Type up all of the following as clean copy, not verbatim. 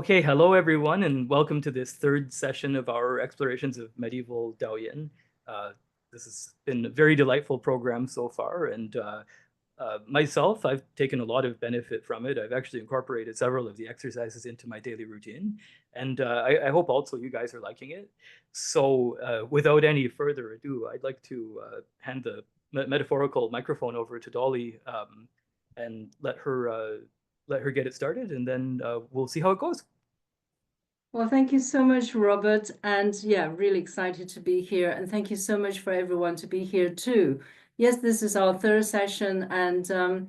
Okay, hello everyone, and welcome to this third session of our explorations of medieval Daoyin. This has been a very delightful program so far, and myself, I've taken a lot of benefit from it. I've actually incorporated several of the exercises into my daily routine, and I hope also you guys are liking it. So without any further ado, I'd like to hand the metaphorical microphone over to Dolly and let her get it started, and then we'll see how it goes. Well, thank you so much, Robert. And yeah, really excited to be here. And thank you so much for everyone to be here too. Yes, this is our third session, and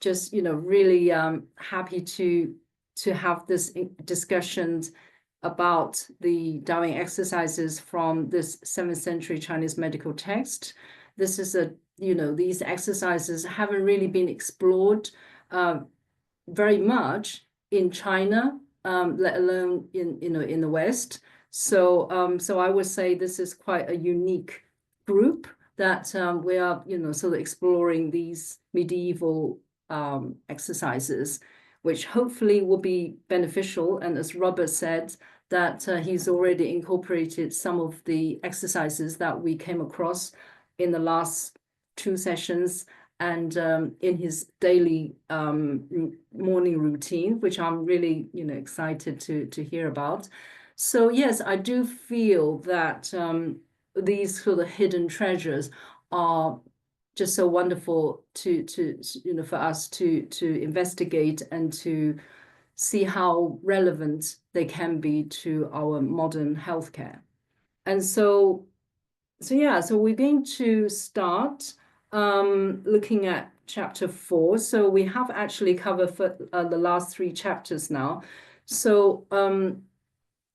just really happy to have this discussions about the Daoyin exercises from this 7th century Chinese medical text. This is these exercises haven't really been explored very much in China, let alone in the West. So I would say this is quite a unique group that we are sort of exploring these medieval exercises, which hopefully will be beneficial. And as Robert said, that he's already incorporated some of the exercises that we came across in the last 2 sessions and in his daily morning routine, which I'm really excited to hear about. So yes, I do feel that these sort of hidden treasures are just so wonderful to for us to investigate and to see how relevant they can be to our modern healthcare. And so yeah, so we're going to start looking at chapter 4. So we have actually covered for, the last 3 chapters now. So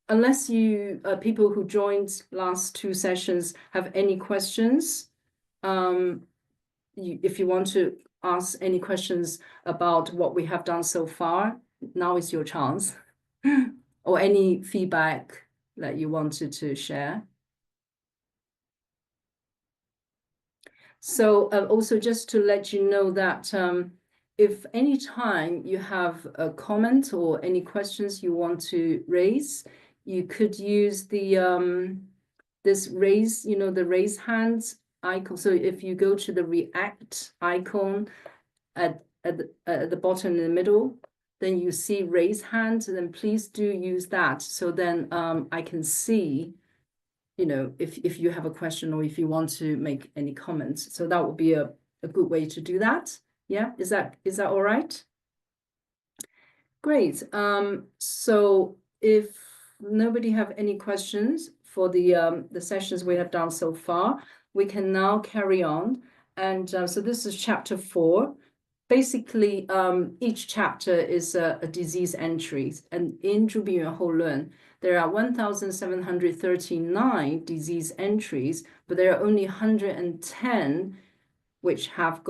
unless you people who joined last 2 sessions have any questions, if you want to ask any questions about what we have done so far, now is your chance. Or any feedback that you wanted to share. So also just to let you know that if any time you have a comment or any questions you want to raise, you could use the this raise, the raise hands icon. So if you go to the react icon at the bottom in the middle, then you see raise hand, then please do use that. So then I can see if you have a question or if you want to make any comments. So that would be a good way to do that. Yeah, is that all right? Great. So if nobody have any questions for the sessions we have done so far, we can now carry on. And so this is chapter 4. Basically, each chapter is a disease entry. And in 注病原后论, there are 1,739 disease entries, but there are only 110 which have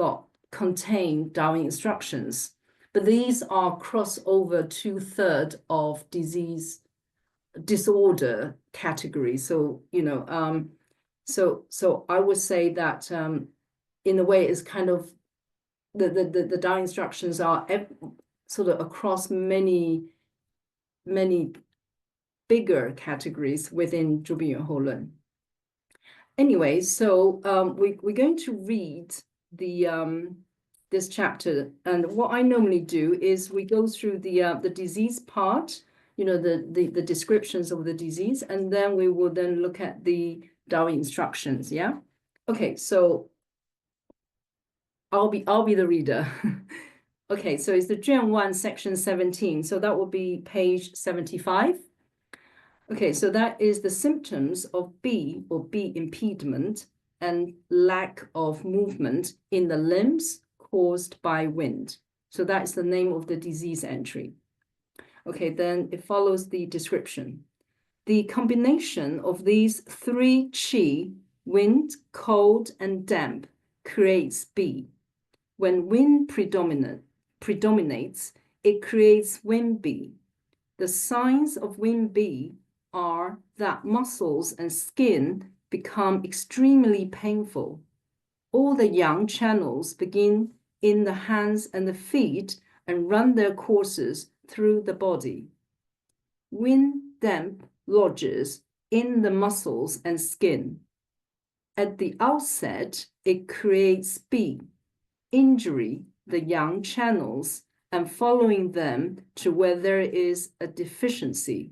contain Daoyin instructions. But these are crossover 2/3 of disorder categories. So, so I would say that in a way it's kind of the Daoyin instructions are sort of across many bigger categories within 注病原后论. Anyway, so we're going to read this chapter, and what I normally do is we go through the disease part, the descriptions of the disease, and then we will then look at the Daoyin instructions. Yeah. Okay, so I'll be the reader. Okay, so it's the 卷 1, section 17. So that will be page 75. Okay, so that is the symptoms of B or B impediment and lack of movement in the limbs caused by wind. So that is the name of the disease entry. Okay, then it follows the description. The combination of these 3 qi, wind, cold, and damp, creates B. When wind predominates, it creates wind B. The signs of wind B are that muscles and skin become extremely painful. All the yang channels begin in the hands and the feet and run their courses through the body. wind damp lodges in the muscles and skin. At the outset, it creates speed, injury the yang channels, and following them to where there is a deficiency.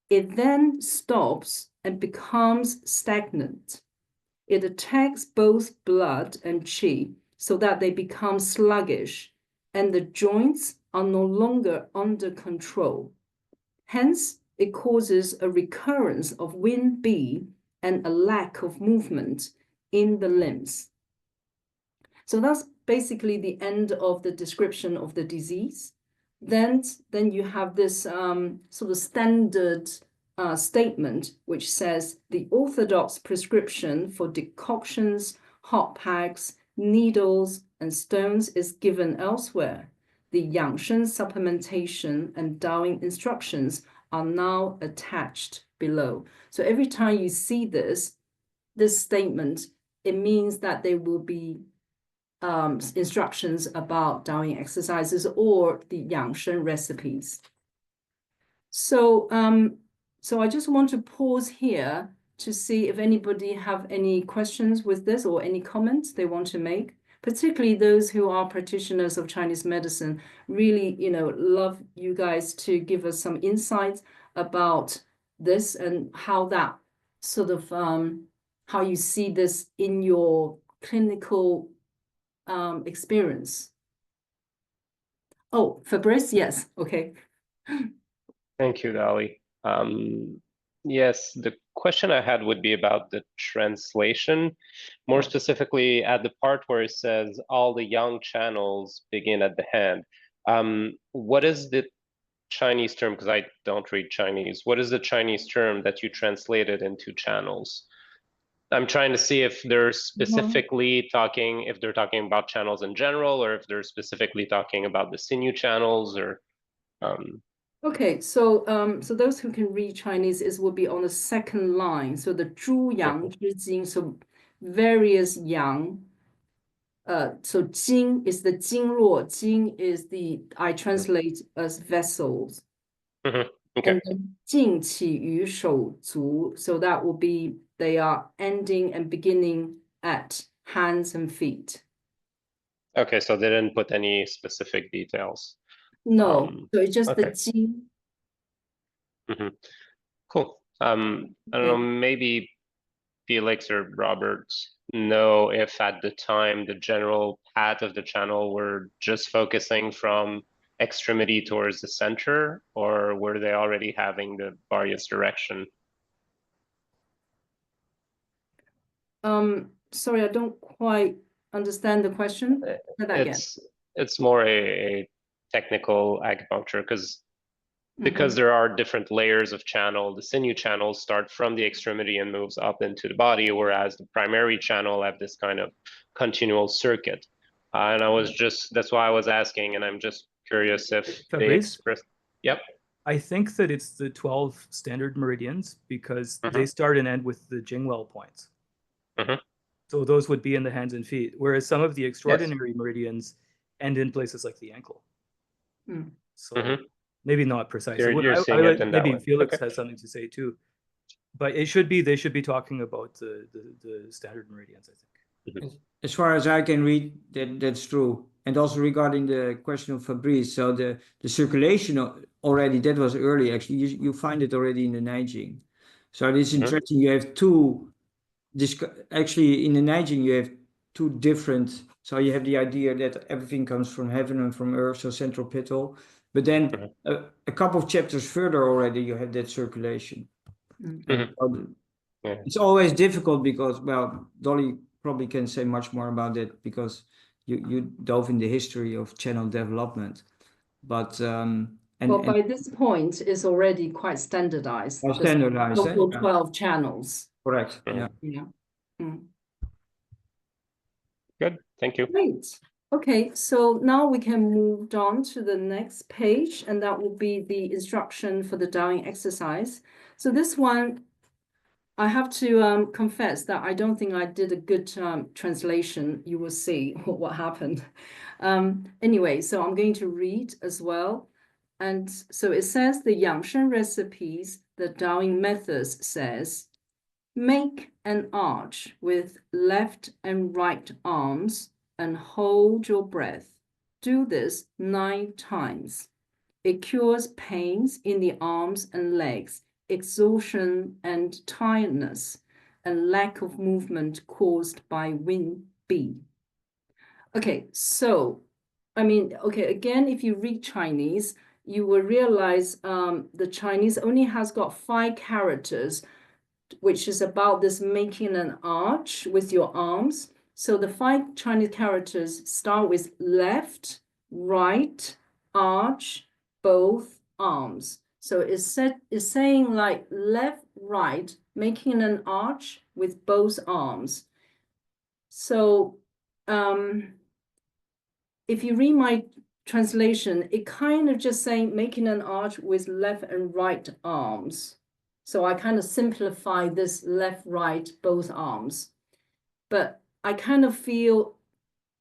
It then stops and becomes stagnant. It attacks both blood and qi so that they become sluggish, and the joints are no longer under control. Hence, it causes a recurrence of wind bi and a lack of movement in the limbs. So that's basically the end of the description of the disease. Then you have this sort of standard statement, which says the orthodox prescription for decoctions, hot packs, needles, and stones is given elsewhere. The Yangshen supplementation and Daoing instructions are now attached below. So every time you see this statement, it means that there will be instructions about Daoing exercises or the Yangshen recipes. So, so I just want to pause here to see if anybody have any questions with this or any comments they want to make, particularly those who are practitioners of Chinese medicine. Really, love you guys to give us some insights about this and how that sort of, how you see this in your clinical experience. Oh, Fabrice, yes, okay. Thank you, Dolly. Yes, the question I had would be about the translation, more specifically at the part where it says all the yang channels begin at the hand. What is the Chinese term, because I don't read Chinese, what is the Chinese term that you translated into channels? I'm trying to see if they're specifically talking, if they're talking about channels in general, or if they're specifically talking about the sinew channels, or Okay, so so those who can read Chinese will be on the second line. So the Zhu Yang Zhi Jing, so various yang. So Jing is the Jingluo. Jing is I translate as vessels. Okay. And then Jing Qi Yu Shou Zu, so that will be they are ending and beginning at hands and feet. Okay, so they didn't put any specific details. No, so it's just the Jing. Cool. I don't know, maybe Felix or Robert know if at the time the general path of the channel were just focusing from extremity towards the center, or were they already having the various direction? Sorry, I don't quite understand the question. Say that again. It's more a technical acupuncture because there are different layers of channel. The sinew channels start from the extremity and moves up into the body, whereas the primary channel have this kind of continual circuit. And that's why I was asking, and I'm just curious if they express. Yep. I think that it's the 12 standard meridians because they start and end with the Jingwell points. So those would be in the hands and feet, whereas some of the extraordinary meridians end in places like the ankle. So maybe not precisely. Maybe Felix has something to say too, but they should be talking about the standard meridians, I think. As far as I can read, that's true. And also regarding the question of Fabrice, so the circulation already, that was early actually. You find it already in the Neijing. So it is interesting. You have actually in the Neijing you have two different. So you have the idea that everything comes from heaven and from earth, so central pittal. But then a couple of chapters further already, you have that circulation. It's always difficult because, well, Dolly probably can say much more about it because you dove in the history of channel development. But by this point, it's already quite standardized. Standardized. 12 channels. Correct. Yeah. Good. Thank you. Great. Okay, so now we can move on to the next page, and that will be the instruction for the Daoing exercise. So this one, I have to confess that I don't think I did a good translation. You will see what happened. Anyway, so I'm going to read as well. And so it says the Yangshen recipes, the Daoing methods says, make an arch with left and right arms and hold your breath. Do this 9 times. It cures pains in the arms and legs, exhaustion and tiredness, and lack of movement caused by wind B. Okay, so, I mean, okay, again, if you read Chinese, you will realize the Chinese only has got 5 characters, which is about this making an arch with your arms. So the 5 Chinese characters start with left, right, arch, both arms. So it's saying like left, right, making an arch with both arms. So if you read my translation, it kind of just saying making an arch with left and right arms. So I kind of simplify this left, right, both arms. But I kind of feel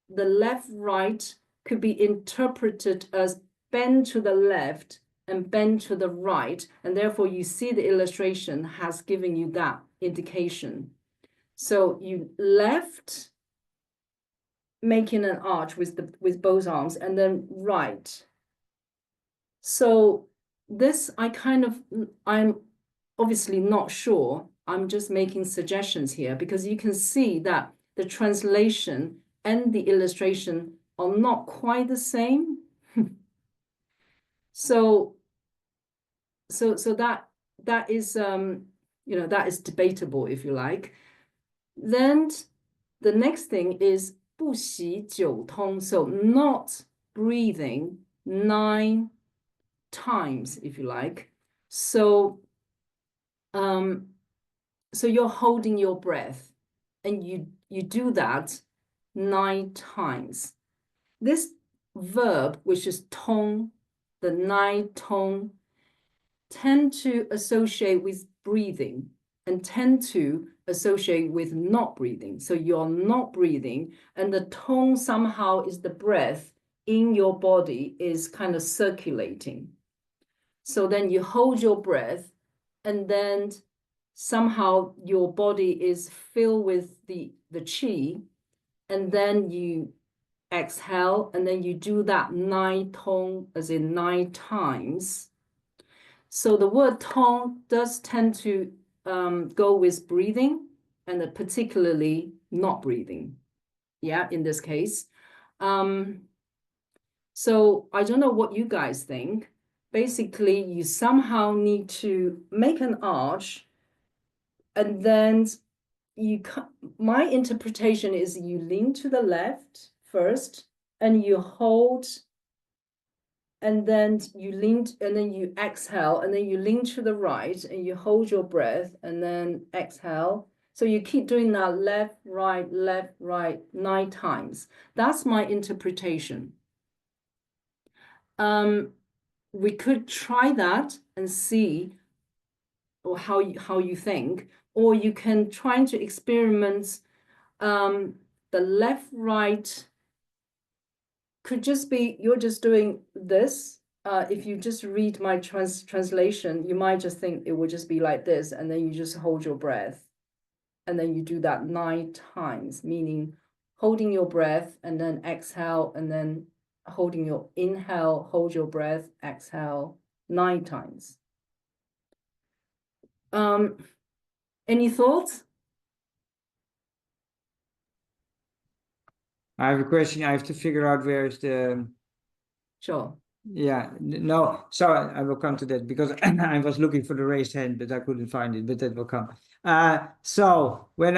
the left, right could be interpreted as bend to the left and bend to the right. And therefore you see the illustration has given you that indication. So you left, making an arch with both arms, and then right. So this I'm obviously not sure. I'm just making suggestions here because you can see that the translation and the illustration are not quite the same. So that is that is debatable, if you like. Then the next thing is 不习九通, so not breathing 9 times, if you like. So so you're holding your breath and you do that 9 times. This verb, which is tong, the 9 tong, tend to associate with breathing and tend to associate with not breathing. So you're not breathing, and the tone somehow is the breath in your body is kind of circulating. So then you hold your breath, and then somehow your body is filled with the qi, and then you exhale, and then you do that 9 tong, as in 9 times. So the word tong does tend to go with breathing, and particularly not breathing. Yeah, in this case. So I don't know what you guys think. Basically, you somehow need to make an arch, and then my interpretation is you lean to the left first, and you hold, and then you lean, and then you exhale, and then you lean to the right, and you hold your breath, and then exhale. So you keep doing that left, right 9 times. That's my interpretation. We could try that and see or how you think, or you can try to experiment the left, right could just be, you're just doing this. If you just read my translation, you might just think it would just be like this, and then you just hold your breath. And then you do that 9 times, meaning holding your breath and then exhale, and then holding your inhale, hold your breath, exhale 9 times. Any thoughts? I have a question. I have to figure out where is the. Sure. Yeah, no, so I will come to that because I was looking for the raised hand, but I couldn't find it, but that will come. So when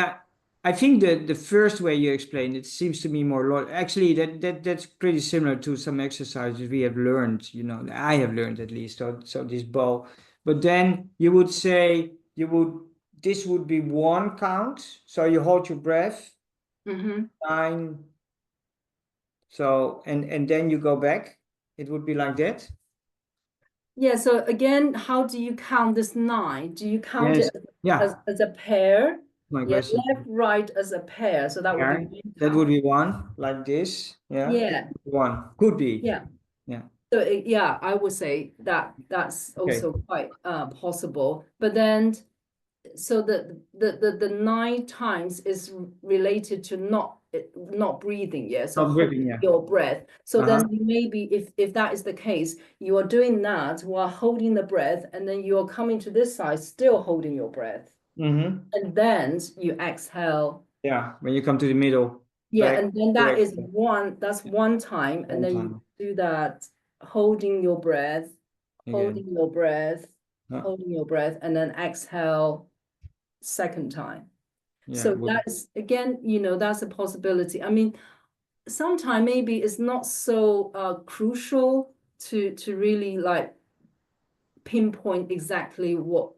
I think the first way you explained it seems to me more actually that's pretty similar to some exercises we have learned, I have learned at least. So this bow, but then you would say this would be 1 count. So you hold your breath, 9. So and then you go back. It would be like that. Yeah. So again, how do you count this 9? Do you count Yes. it Yeah. as a pair? My Yeah, question. left, right as a pair. So that would be That would be 1 like this. Yeah. Yeah. 1 could be. Yeah. Yeah. So yeah, I would say that that's also quite possible. But then, so the 9 times is related to not breathing, yeah. So Not breathing, holding yeah. your breath. So then maybe if that is the case, you are doing that while holding the breath, and then you are coming to this side, still holding your breath, and then you exhale. Yeah, when you come to the middle. Yeah, back and then to that is exhale. that's one time, and One then time. you do that, holding your breath, Again. holding your breath, Yeah. holding your breath, and then exhale second time. Yeah, So would- that's, again, you know, that's a possibility. I mean, sometimes maybe it's not so crucial to really like pinpoint exactly what,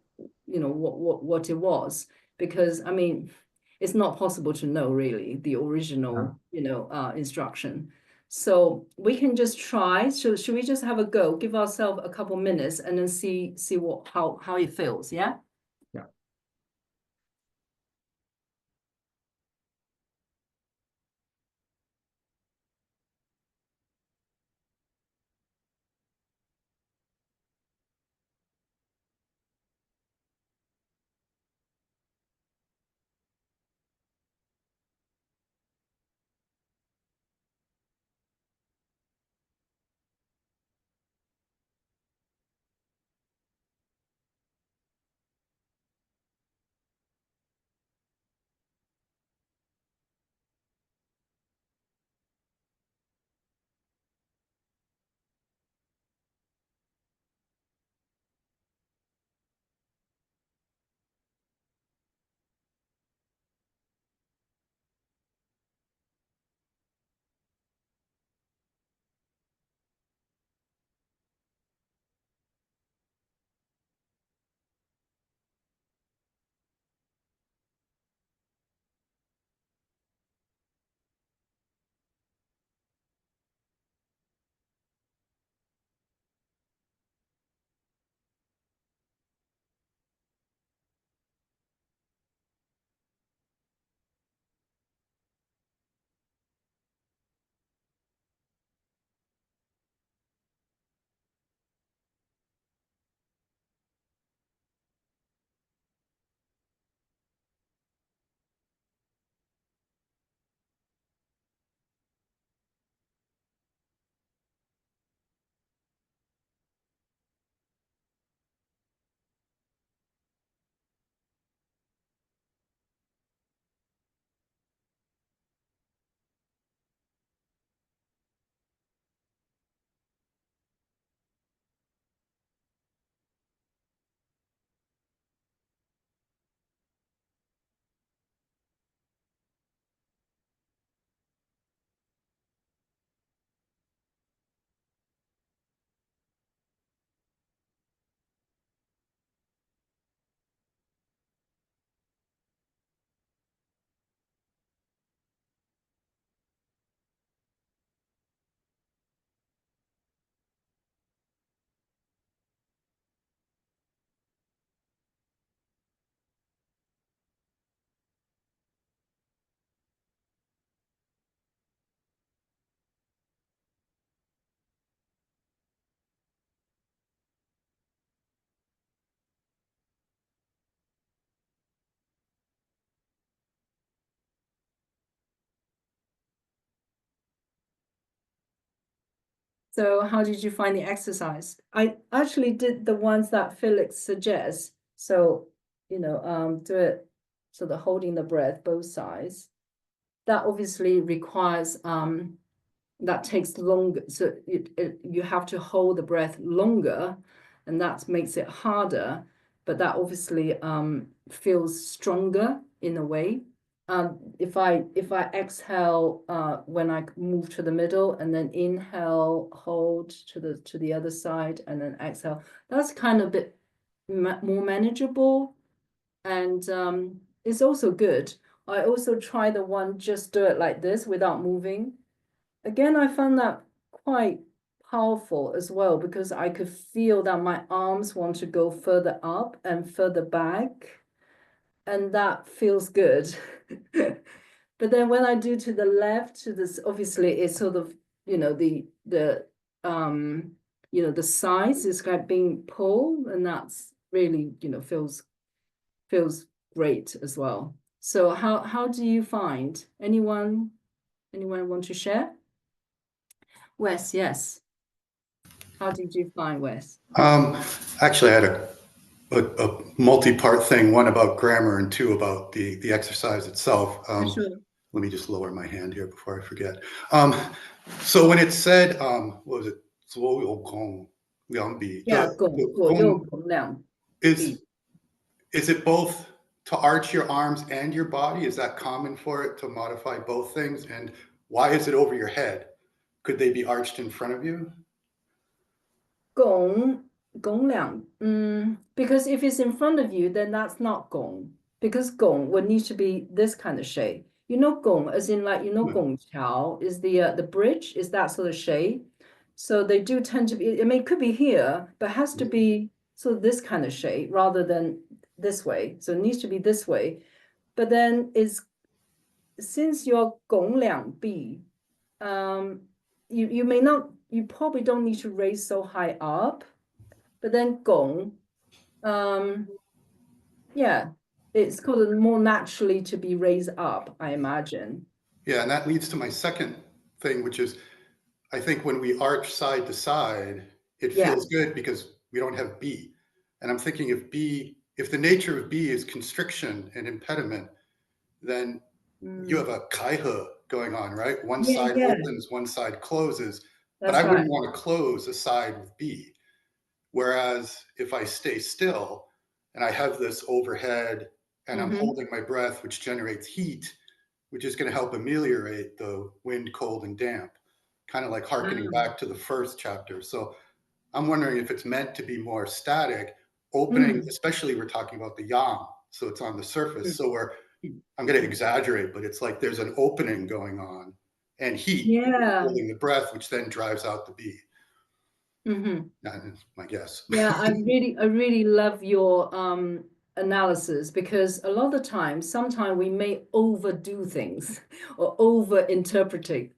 you know, what it was, because I mean, it's not possible to know really the original, you know, instruction. So we can just try. So should we just have a go? Give ourselves a couple minutes and then see what how it feels, yeah? Yeah. So how did you find the exercise? I actually did the ones that Felix suggests. So, you know, do it, so the holding the breath, both sides. That obviously requires, that takes longer. So you have to hold the breath longer, and that makes it harder. But that obviously feels stronger in a way. If I exhale when I move to the middle, and then inhale, hold to the other side, and then exhale, that's kind of a bit more manageable, and it's also good. I also try the one just do it like this without moving. Again, I found that quite powerful as well, because I could feel that my arms want to go further up and further back, and that feels good. But then when I do to the left, to this, obviously it's sort of, you know, the the sides is like being pulled, and that's really, feels great as well. So how do you find? Anyone want to share? Wes, yes. How did you find, Wes? Actually, I had a multi-part thing, one about grammar and two about the exercise itself. Sure. Let me just lower my hand here before I forget. So when it said, what was it? 左右拱两臂. Yeah, 左右拱两臂. Is it both to arch your arms and your body? Is that common for it to modify both things? And why is it over your head? Could they be arched in front of you? 拱两, because if it's in front of you, then that's not gong, because gong would need to be this kind of shape. Gong, as in like, gong qiao is the bridge, is that sort of shape. So they do tend to be, I mean, it could be here, but has to be sort of this kind of shape rather than this way. So it needs to be this way. But then since you're gong liang bi, you probably don't need to raise so high up. But then gong, yeah, it's kind of more naturally to be raised up, I imagine. Yeah, and that leads to my second thing, which is, I think when we arch side to side, it feels good because we don't have B. And I'm thinking if the nature of B is constriction and impediment, then you have a kaihe going on, right? One side opens, one side closes. But I wouldn't want to close a side with B. Whereas if I stay still and I have this overhead and I'm holding my breath, which generates heat, which is going to help ameliorate the wind, cold, and damp, kind of like harkening back to the first chapter. So I'm wondering if it's meant to be more static, opening, especially we're talking about the yang, so it's on the surface. So I'm going to exaggerate, but it's like there's an opening going on and heat holding the breath, which then drives out the bee. That's my guess. Yeah, I really love your analysis, because a lot of the time, sometimes we may overdo things or interpreting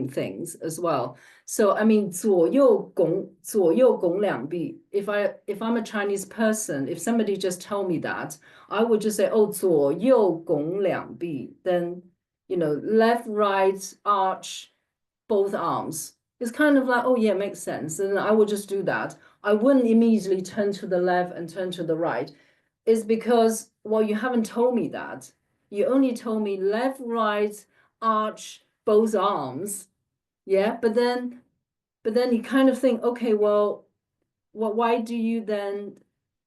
things as well. So I mean, 左右拱两臂. If I'm a Chinese person, if somebody just tell me that, I would just say, oh, 左右拱两臂. Then left, right, arch, both arms. It's kind of like, oh yeah, makes sense. And I would just do that. I wouldn't immediately turn to the left and turn to the right. It's because, well, you haven't told me that. You only told me left, right, arch, both arms. Yeah, but then you kind of think, okay, well, why do you then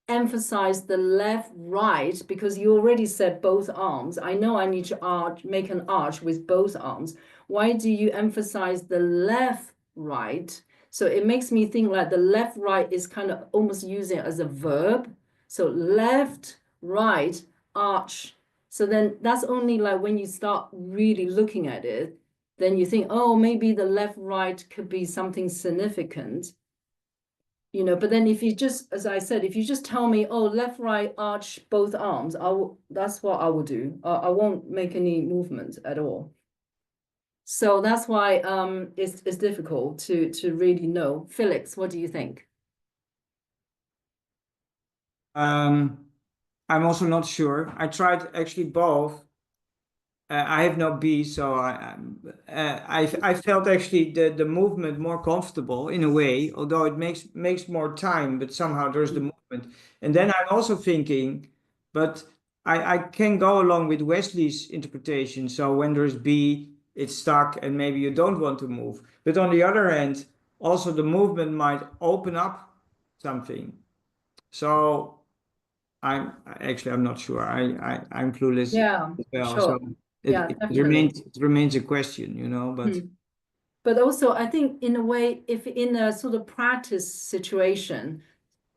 emphasize the left, right? Because you already said both arms. I know I need to make an arch with both arms. Why do you emphasize the left, right? So it makes me think like the left, right is kind of almost using it as a verb. So left, right, arch. So then that's only like when you start really looking at it, then you think, oh, maybe the left, right could be something significant. But then if you just, as I said, if you just tell me, oh, left, right, arch, both arms, that's what I will do. I won't make any movement at all. So that's why it's difficult to really know. Felix, what do you think? I'm also not sure. I tried actually both. I have no B, so I felt actually the movement more comfortable in a way, although it makes more time, but somehow there's the movement. And then I'm also thinking, but I can go along with Wesley's interpretation. So when there's B, it's stuck and maybe you don't want to move. But on the other hand, also the movement might open up something. So I'm not sure. I'm clueless as well. Sure. So it remains a question, But also, I think in a way, if in a sort of practice situation,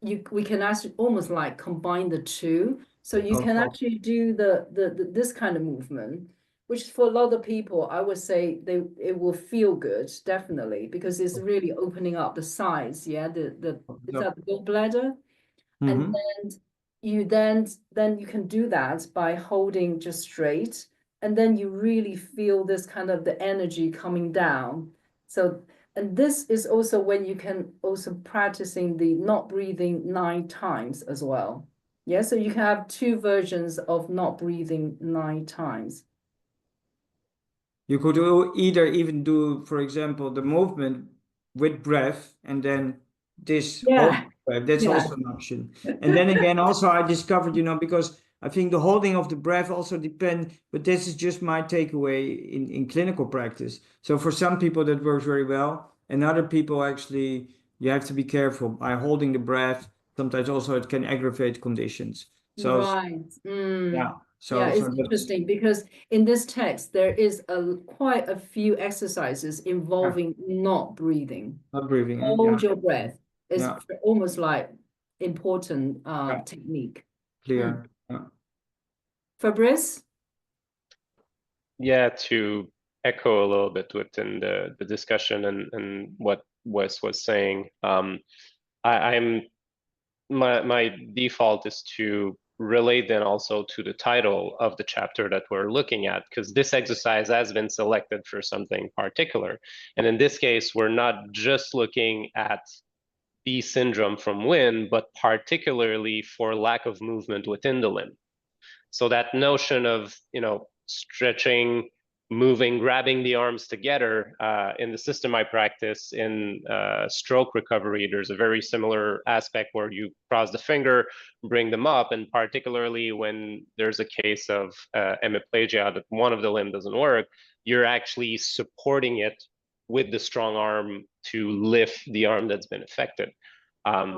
we can actually almost like combine the two. So you can actually do this kind of movement, which for a lot of people, I would say it will feel good, definitely, because it's really opening up the sides. Yeah, is that the gallbladder? And then you can do that by holding just straight, and then you really feel this kind of the energy coming down. So And this is also when you can also practicing the not breathing 9 times as well. Yeah, so you can have 2 versions of not breathing 9 times. You could either even do, for example, the movement with breath and then this holding breath. That's also an option. And then again, also I discovered, because I think the holding of the breath also depends, but this is just my takeaway in clinical practice. So for some people that works very well, and other people actually, you have to be careful by holding the breath. Sometimes also it can aggravate conditions. So Right. yeah. Yeah, it's that's interesting because in this text, there is quite a few exercises involving not breathing. not breathing. Hold your breath. It's Yeah. almost like important technique. Clear. Yeah. Fabrice? Yeah, to echo a little bit within the discussion and what Wes was saying, my default is to relate then also to the title of the chapter that we're looking at, because this exercise has been selected for something particular. And in this case, we're not just looking at B syndrome from WIN, but particularly for lack of movement within the limb. So that notion of, stretching, moving, grabbing the arms together, in the system I practice in stroke recovery, there's a very similar aspect where you cross the finger, bring them up, and particularly when there's a case of hemiplegia that one of the limb doesn't work, you're actually supporting it with the strong arm to lift the arm that's been affected.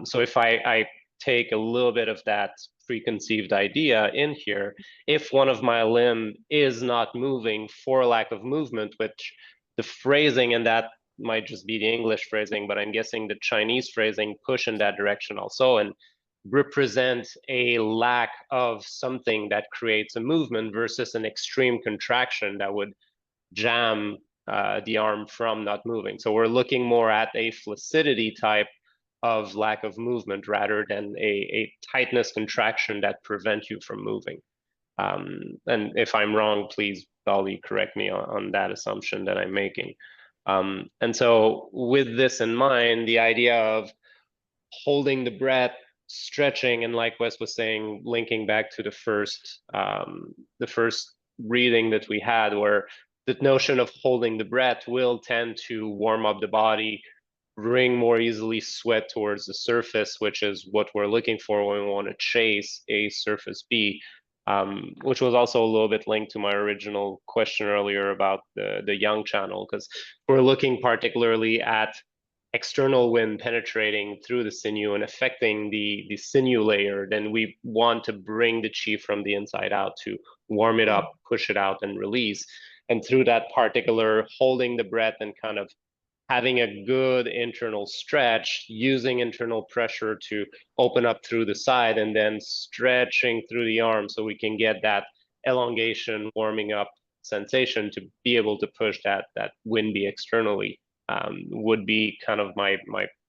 So if I take a little bit of that preconceived idea in here, if one of my limb is not moving for lack of movement, which the phrasing, and that might just be the English phrasing, but I'm guessing the Chinese phrasing push in that direction also, and represent a lack of something that creates a movement versus an extreme contraction that would jam the arm from not moving. So we're looking more at a flaccidity type of lack of movement rather than a tightness contraction that prevent you from moving. And if I'm wrong, please, Dolly, correct me on that assumption that I'm making. And so with this in mind, the idea of holding the breath, stretching, and like Wes was saying, linking back to the first reading that we had, where the notion of holding the breath will tend to warm up the body, bring more easily sweat towards the surface, which is what we're looking for when we want to chase a surface B, which was also a little bit linked to my original question earlier about the Yang channel, because we're looking particularly at external wind penetrating through the sinew and affecting the sinew layer, then we want to bring the chi from the inside out to warm it up, push it out, and release. And through that particular holding the breath and kind of having a good internal stretch, using internal pressure to open up through the side and then stretching through the arm so we can get that elongation, warming up sensation to be able to push that wind B externally, would be kind of my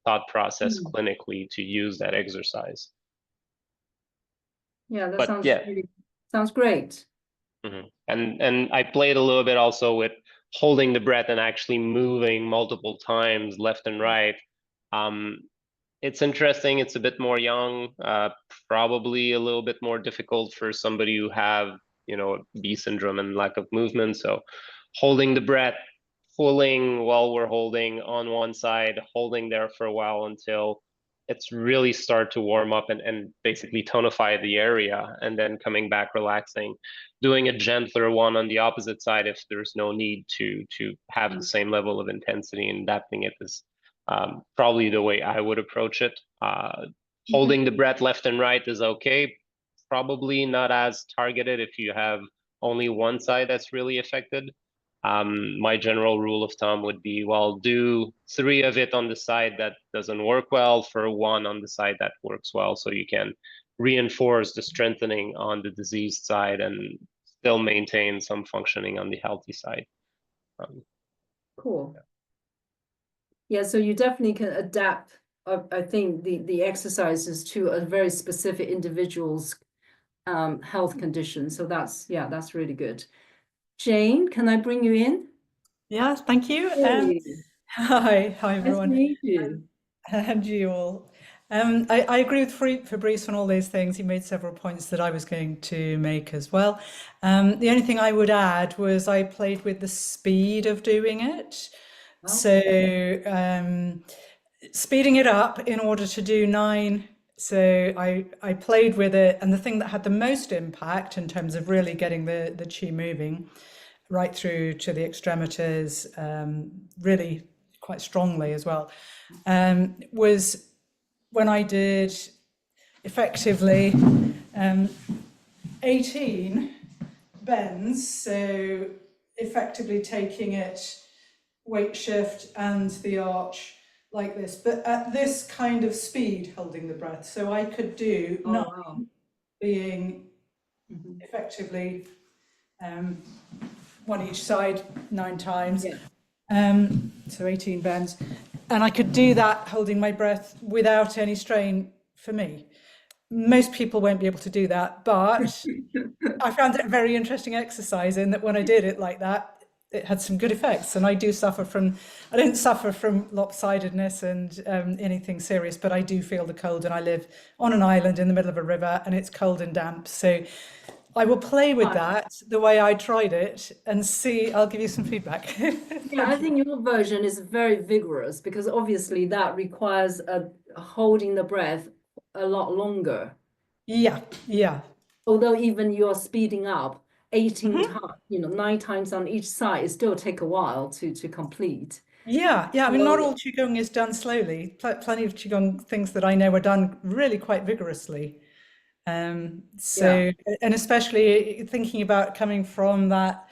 thought process clinically to use that exercise. Yeah, that sounds great. Mm-hmm. And I played a little bit also with holding the breath and actually moving multiple times left and right. It's interesting. It's a bit more young, probably a little bit more difficult for somebody who have, B syndrome and lack of movement. So holding the breath, pulling while we're holding on one side, holding there for a while until it's really start to warm up and basically tonify the area, and then coming back, relaxing, doing a gentler one on the opposite side if there's no need to have the same level of intensity, and adapting it is probably the way I would approach it. Holding the breath left and right is okay, probably not as targeted if you have only one side that's really affected. My general rule of thumb would be, well, do 3 of it on the side that doesn't work well for 1 on the side that works well, so you can reinforce the strengthening on the diseased side and still maintain some functioning on the healthy side. Cool. Yeah, so you definitely can adapt, I think, the exercises to a very specific individual's health condition. So that's really good. Jane, can I bring you in? Yes, thank you. Hey. Hi Nice to everyone, meet you. and you all. I agree with Fabrice on all those things. He made several points that I was going to make as well. The only thing I would add was I played with the speed of doing it. So speeding it up in order to do 9. So I played with it, and the thing that had the most impact in terms of really getting the chi moving right through to the extremities, really quite strongly as well, was when I did effectively 18 bends, so effectively taking it weight shift and the arch like this, but at this kind of speed, holding the breath. So I could do 9 being effectively one each side 9 times. So 18 bends, and I could do that holding my breath without any strain for me. Most people won't be able to do that, but I found it a very interesting exercise in that when I did it like that, it had some good effects. And I don't suffer from lopsidedness and anything serious, but I do feel the cold, and I live on an island in the middle of a river and it's cold and damp. So I will play with that the way I tried it and see. I'll give you some feedback. Yeah, I think your version is very vigorous because obviously that requires holding the breath a lot longer. Yeah. Although even you're speeding up 18 times, 9 times on each side, it still take a while to complete. Yeah. I mean, not all Qigong is done slowly. Plenty of Qigong things that I know are done really quite vigorously. And especially thinking about coming from that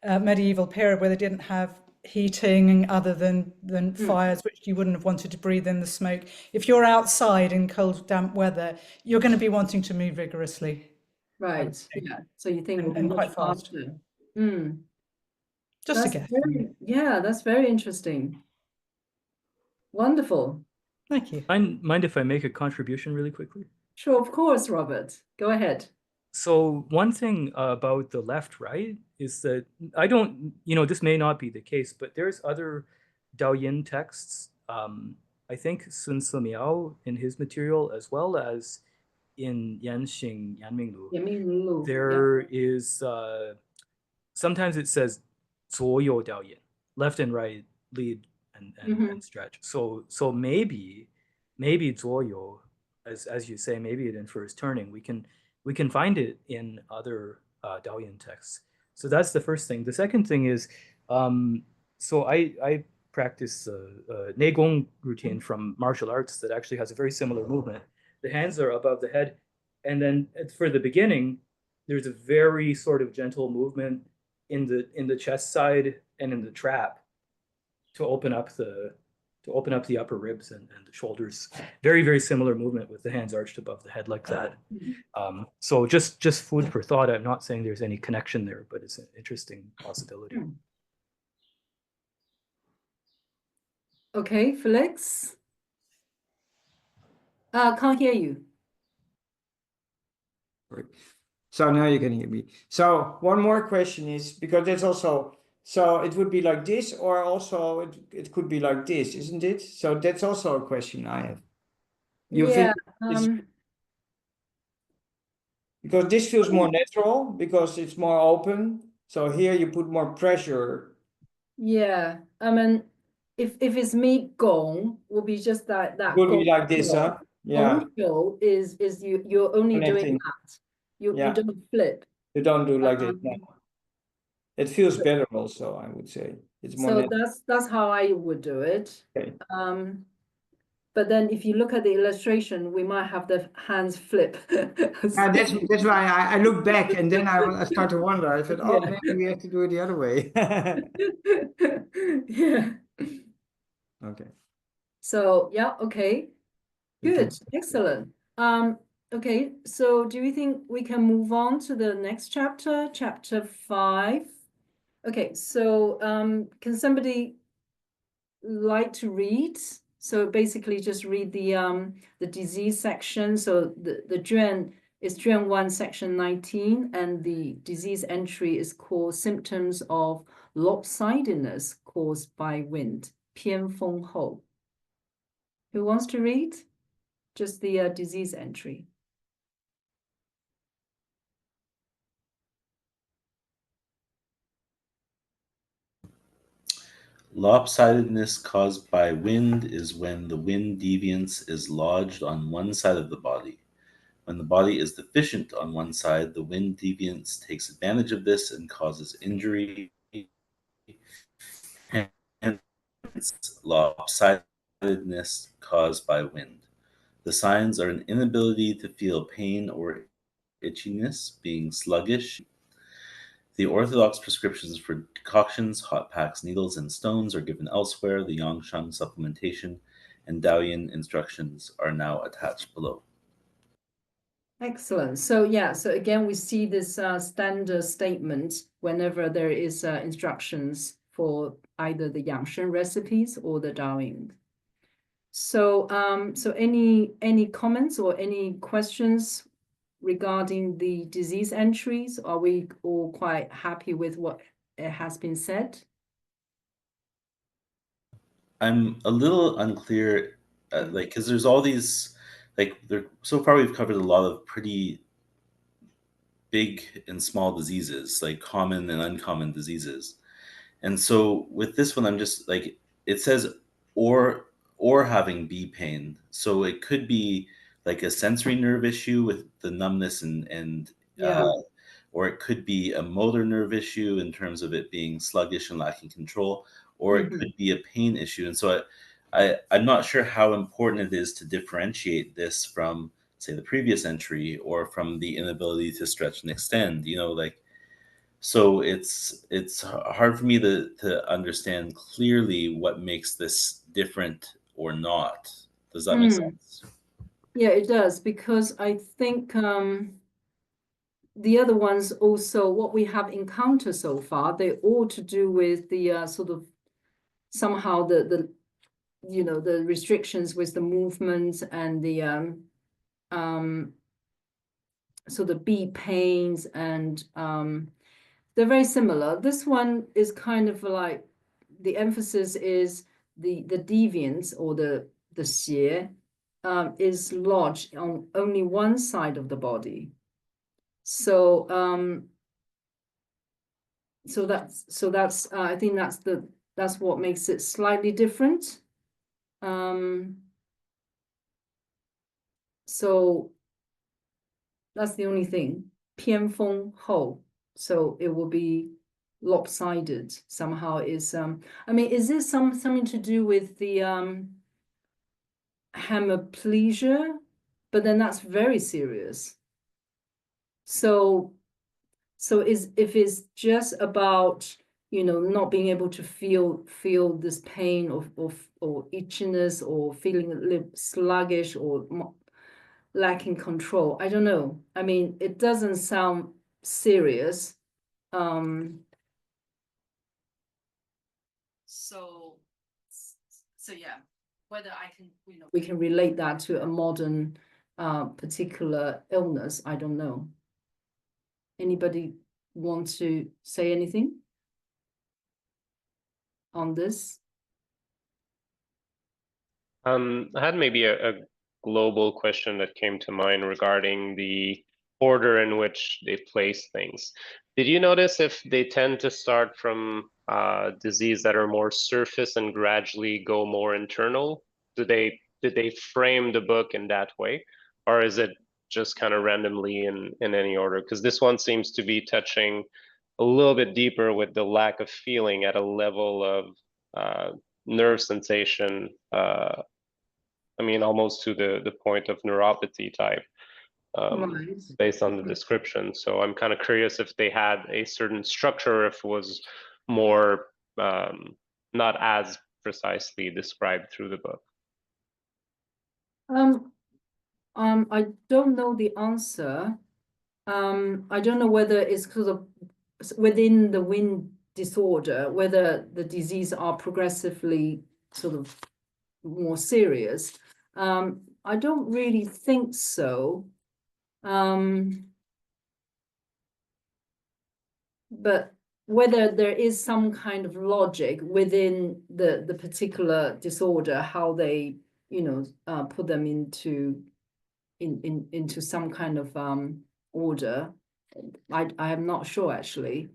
medieval period where they didn't have heating other than fires, which you wouldn't have wanted to breathe in the smoke. If you're outside in cold, damp weather, you're going to be wanting to move vigorously. Right. Yeah. So you think it will be quite much fast. faster. Just a guess. That's very interesting. Wonderful. Thank you. Mind if I make a contribution really quickly? Sure, of course, Robert. Go ahead. So one thing about the left-right is that I don't, this may not be the case, but there's other Daoyin texts. I think Sun Simiao in his material, as well as in Yanxing Yanminglu, there is sometimes it says 左右 Daoyin, left and right lead and stretch. So maybe 左右, as you say, maybe it infers turning. We can find it in other Daoyin texts. So that's the first thing. The second thing is, so I practice a Neigong routine from martial arts that actually has a very similar movement. The hands are above the head, and then for the beginning, there's a very sort of gentle movement in the chest side and in the trap to open up the upper ribs and the shoulders. Very, very similar movement with the hands arched above the head like that. So just food for thought. I'm not saying there's any connection there, but it's an interesting possibility. Okay, Felix. Can't hear you. So now you can hear me. So one more question is, because that's also, so it would be like this, or also it could be like this, isn't it? So that's also a question I have. You think because this feels more natural because it's more open. So here you put more pressure. Yeah, I mean, if it's me gong, will be just that Would be like this, huh? Yeah. Gong is you're only doing that. You don't flip. You don't do like this. No. It feels better also, I would say. It's more so natural. that's how I would do it. Okay. But then if you look at the illustration, we might have the hands flip. That's why I look back and then I start to wonder. I said, oh, maybe we have to do it the other way. Yeah. Okay. So yeah, okay. Good, excellent. Okay, so do you think we can move on to the next chapter, chapter 5? Okay, so can somebody like to read? So basically just read the disease section. So the Juan is Juan 1, section 19, and the disease entry is called symptoms of lopsidedness caused by wind, 偏风后. Who wants to read? Just the disease entry. Lopsidedness caused by wind is when the wind deviance is lodged on one side of the body. When the body is deficient on one side, the wind deviance takes advantage of this and causes injury. Hence, lopsidedness caused by wind. The signs are an inability to feel pain or itchiness, being sluggish. The orthodox prescriptions for decoctions, hot packs, needles, and stones are given elsewhere. The Yangshan supplementation and Daoyin instructions are now attached below. Excellent. So yeah, so again, we see this standard statement whenever there is instructions for either the Yangshan recipes or the Daoyin. So so any comments or any questions regarding the disease entries? Are we all quite happy with what has been said? I'm a little unclear, like, because there's all these, like, so far we've covered a lot of pretty big and small diseases, like common and uncommon diseases. And so with this one, I'm just like, it says or having bee pain. So it could be like a sensory nerve issue with the numbness and Yeah. or it could be a motor nerve issue in terms of it being sluggish and lacking control, or it could be a pain issue. And so I'm not sure how important it is to differentiate this from, say, the previous entry or from the inability to stretch and extend, like, so it's hard for me to understand clearly what makes this different or not. Does that make sense? Yeah, it does, because I think the other ones also, what we have encountered so far, they're all to do with the sort of somehow the the restrictions with the movements and the so the bee pains and they're very similar. This one is kind of like the emphasis is the deviance or the xie is lodged on only one side of the body. So so that's I think that's what makes it slightly different. So that's the only thing. 偏风后, so it will be lopsided somehow. Is I mean, is this something to do with the hemiplegia? But then that's very serious. So if it's just about not being able to feel this pain or itchiness or feeling a little sluggish or lacking control, I don't know. I mean, it doesn't sound serious. So yeah, whether I can we can relate that to a modern particular illness, I don't know. Anybody want to say anything on this? I had maybe a global question that came to mind regarding the order in which they place things. Did you notice if they tend to start from disease that are more surface and gradually go more internal? Did they frame the book in that way, or is it just kind of randomly in any order? Because this one seems to be touching a little bit deeper with the lack of feeling at a level of nerve sensation. I mean, almost to the point of neuropathy type, based on the description. So I'm kind of curious if they had a certain structure, if it was more not as precisely described through the book. I don't know the answer. I don't know whether it's because of within the wind disorder, whether the disease are progressively sort of more serious. I don't really think so. But whether there is some kind of logic within the particular disorder, how they, you know, put them into some kind of order. I am not sure actually.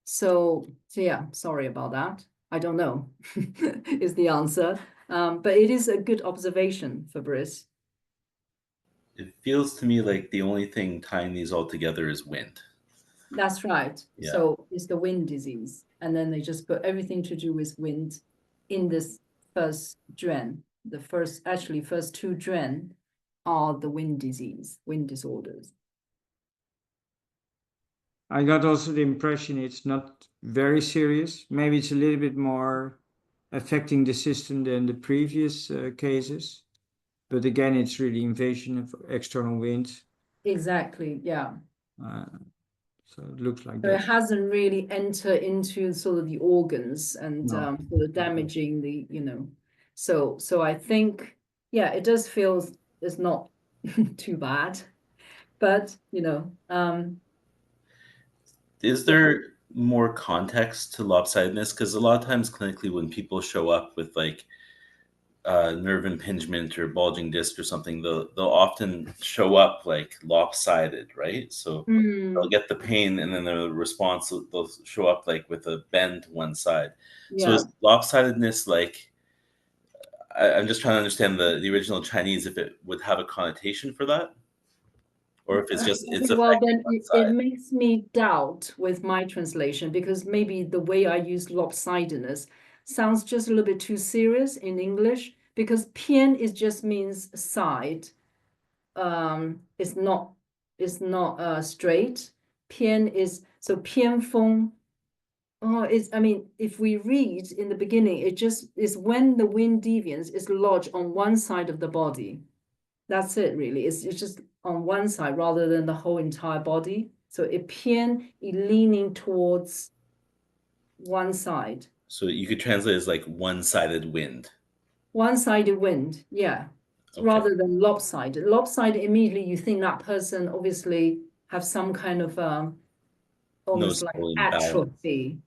So yeah, sorry about that. I don't know is the answer. But it is a good observation, Fabrice. It feels to me like the only thing tying these all together is wind. That's right. Yeah. So it's the wind disease. And then they just put everything to do with wind in this first gen. The first two gen are the wind disease, wind disorders. I got also the impression it's not very serious. Maybe it's a little bit more affecting the system than the previous cases. But again, it's really invasion of external wind. Exactly, yeah. So it looks like So that. it hasn't really entered into sort of the organs and No. sort of damaging the, you know. So I think, yeah, it does feel it's not too bad. But, you know, Is there more context to lopsidedness? Because a lot of times clinically when people show up with like nerve impingement or bulging disc or something, they'll often show up like lopsided, right? So they'll get the pain and then the response, they'll show up like with a bend to one side. yeah. So is lopsidedness like, I'm just trying to understand the original Chinese, if it would have a connotation for that? Or if it's just, it's well, affecting then one it side. makes me doubt with my translation, because maybe the way I use lopsidedness sounds just a little bit too serious in English, because pian is just means side. It's not straight. Pian is so pian feng. Oh, I mean, if we read in the beginning, it just is when the wind deviance is lodged on one side of the body. That's it, really. It's just on one side rather than the whole entire body. So it pian leaning towards one side. So you could translate it as like one-sided wind. One-sided wind, yeah. Okay. Rather than lopsided. Lopsided, immediately you think that person obviously have some kind of almost like Noticeable imbalance. atrophy,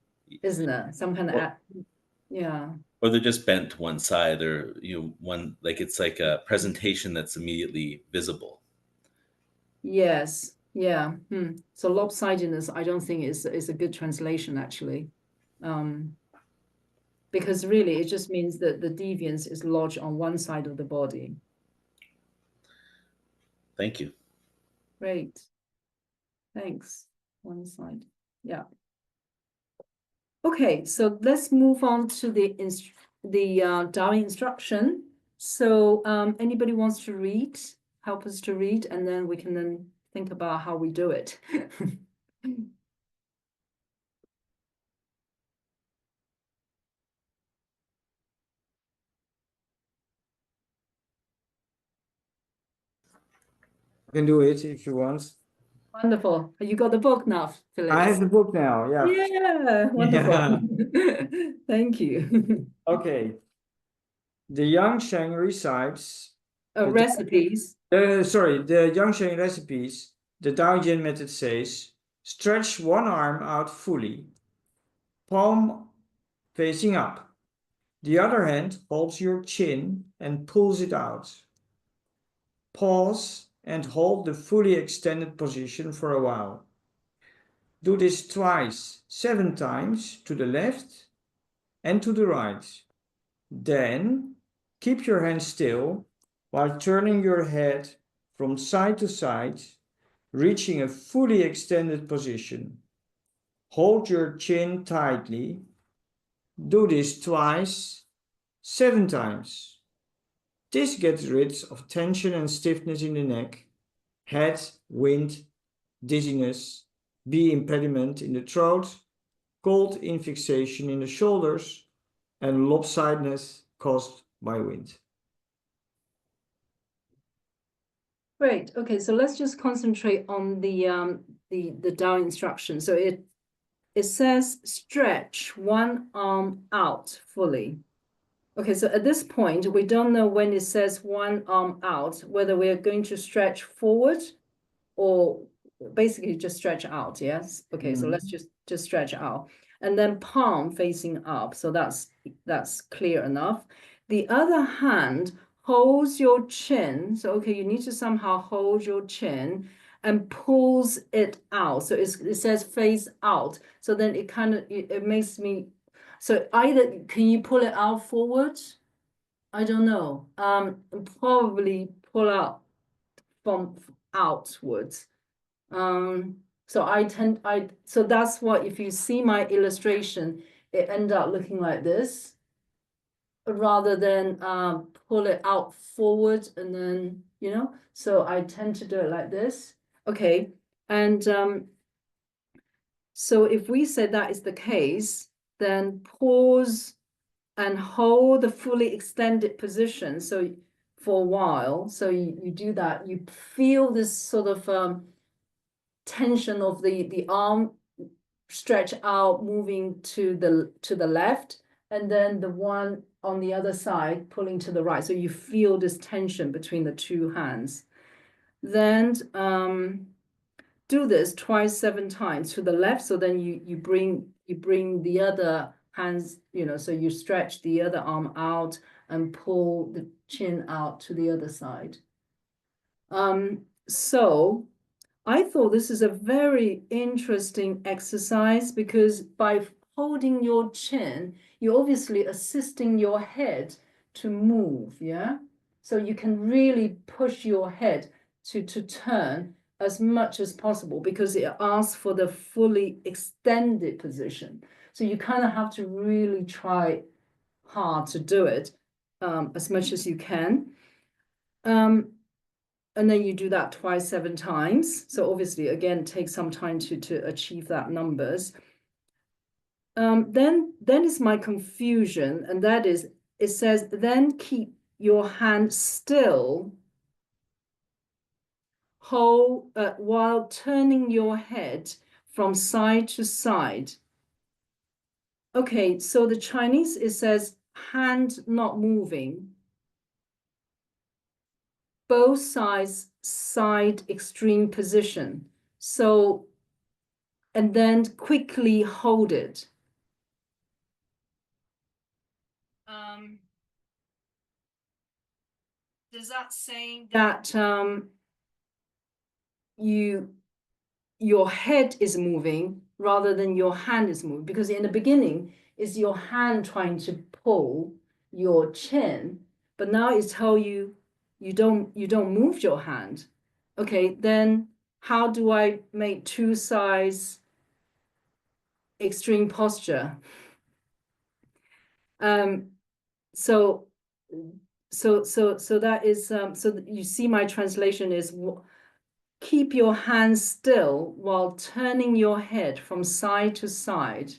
isn't it? Some kind of yeah. Or they're just bent to one side, or one, like it's like a presentation that's immediately visible. Yes, yeah. So lopsidedness, I don't think is a good translation actually. Because really it just means that the deviance is lodged on one side of the body. Thank you. Great. Thanks. One side. Yeah. Okay, so let's move on to the DAOI instruction. So anybody wants to read, help us to read, and then we can then think about how we do it. I can do it if you want. Wonderful. You got the book now, Philip. I have the book now, yeah. Yeah, wonderful. Thank you. Okay. The Yang recites Recipes. the Yang recipes, the Daojian method says, stretch one arm out fully, palm facing up. The other hand holds your chin and pulls it out. Pause and hold the fully extended position for a while. Do this twice, 7 times to the left and to the right. Then keep your hand still while turning your head from side to side, reaching a fully extended position. Hold your chin tightly. Do this twice, 7 times. This gets rid of tension and stiffness in the neck, head, wind, dizziness, B impediment in the throat, cold infixation in the shoulders, and lopsidedness caused by wind. Great. Okay, so let's just concentrate on the DAOI instruction. So it says stretch one arm out fully. Okay, so at this point, we don't know when it says one arm out, whether we are going to stretch forward or basically just stretch out, yes? Okay, so let's just stretch out. And then palm facing up, so that's clear enough. The other hand holds your chin, so okay, you need to somehow hold your chin and pulls it out. So it says face out, so then it kind of, it makes me, so either, can you pull it out forward? I don't know, probably pull out from outwards. So that's what, if you see my illustration, it end up looking like this, rather than pull it out forward and then, so I tend to do it like this. Okay, and so if we say that is the case, then pause and hold the fully extended position. So for a while, so you do that, you feel this sort of tension of the arm stretch out, moving to the left, and then the one on the other side pulling to the right. So you feel this tension between the two hands. Then do this twice 7 times to the left. So then you bring the other hands, so you stretch the other arm out and pull the chin out to the other side. So I thought this is a very interesting exercise, because by holding your chin, you're obviously assisting your head to move, yeah? So you can really push your head to turn as much as possible, because it asks for the fully extended position. So you kind of have to really try hard to do it as much as you can. And then you do that twice 7 times. So obviously, again, take some time to achieve that numbers. Then is my confusion, and that is, it says, then keep your hand still, hold while turning your head from side to side. Okay, so the Chinese, it says hand not moving, both sides side extreme position. So, and then quickly hold it. Does that say that your head is moving rather than your hand is moving? Because in the beginning, is your hand trying to pull your chin, but now it tells you you don't move your hand. Okay, then how do I make 2 sides extreme posture? So that is so you see my translation is, keep your hands still while turning your head from side to side.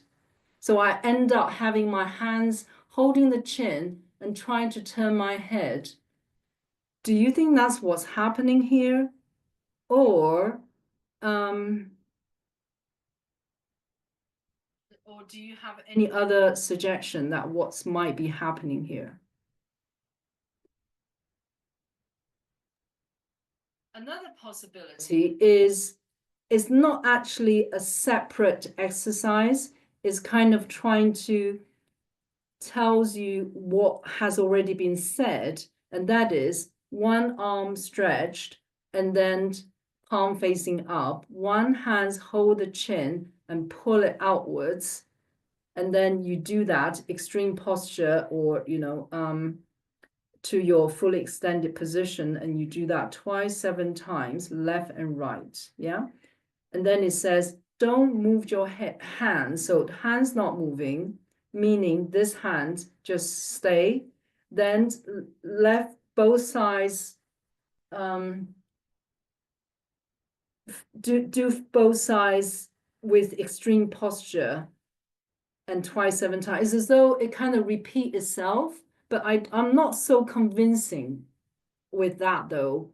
So I end up having my hands holding the chin and trying to turn my head. Do you think that's what's happening here? Or do you have any other suggestion that what might be happening here? Another possibility is it's not actually a separate exercise. It's kind of trying to tells you what has already been said, and that is one arm stretched and then palm facing up, one hand hold the chin and pull it outwards, and then you do that extreme posture, or to your fully extended position, and you do that twice 7 times, left and right, yeah? And then it says, don't move your hands. So hands not moving, meaning this hand just stay. Then left both sides, do both sides with extreme posture and twice 7 times. It's as though it kind of repeat itself, but I'm not so convincing with that though,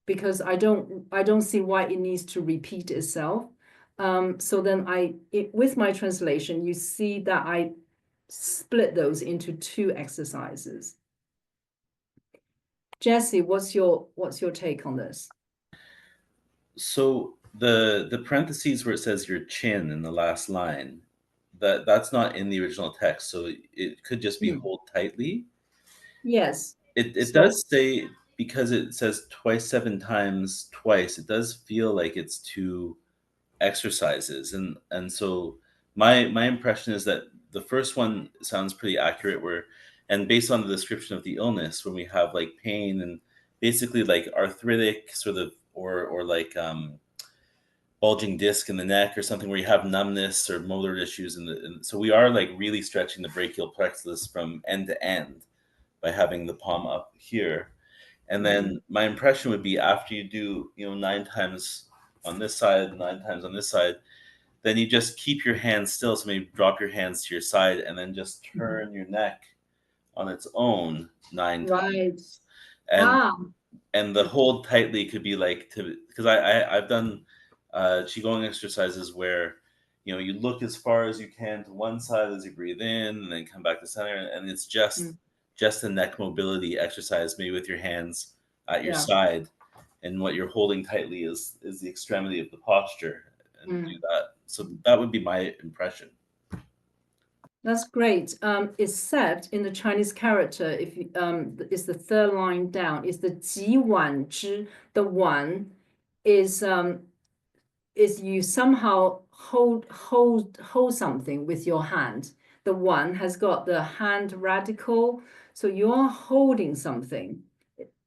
because I don't see why it needs to repeat itself. So then with my translation, you see that I split those into 2 exercises. Jesse, what's your take on this? So The parentheses where it says your chin in the last line, that's not in the original text, so it could just be hold tightly. Yes. It So- does say, because it says twice 7 times twice, it does feel like it's 2 exercises, and so my impression is that the first one sounds pretty accurate, where, and based on the description of the illness, when we have like pain and basically like arthritic sort of, or like bulging disc in the neck or something, where you have numbness or motor issues so we are like really stretching the brachial plexus from end to end by having the palm up here. And then my impression would be, after you do 9 times on this side, 9 times on this side, then you just keep your hands still. So maybe drop your hands to your side and then just turn your neck on its own 9 times. And the hold tightly could be like, because I've done qigong exercises where you look as far as you can to one side as you breathe in, and then come back to center, and it's just a neck mobility exercise, maybe with your hands at your side, and what you're holding tightly is the extremity of the posture, and do that. So that would be my impression. That's great. Except in the Chinese character, if you, it's the third line down, is the 几碗之, the one is you somehow hold something with your hand. The one has got the hand radical, so you're holding something.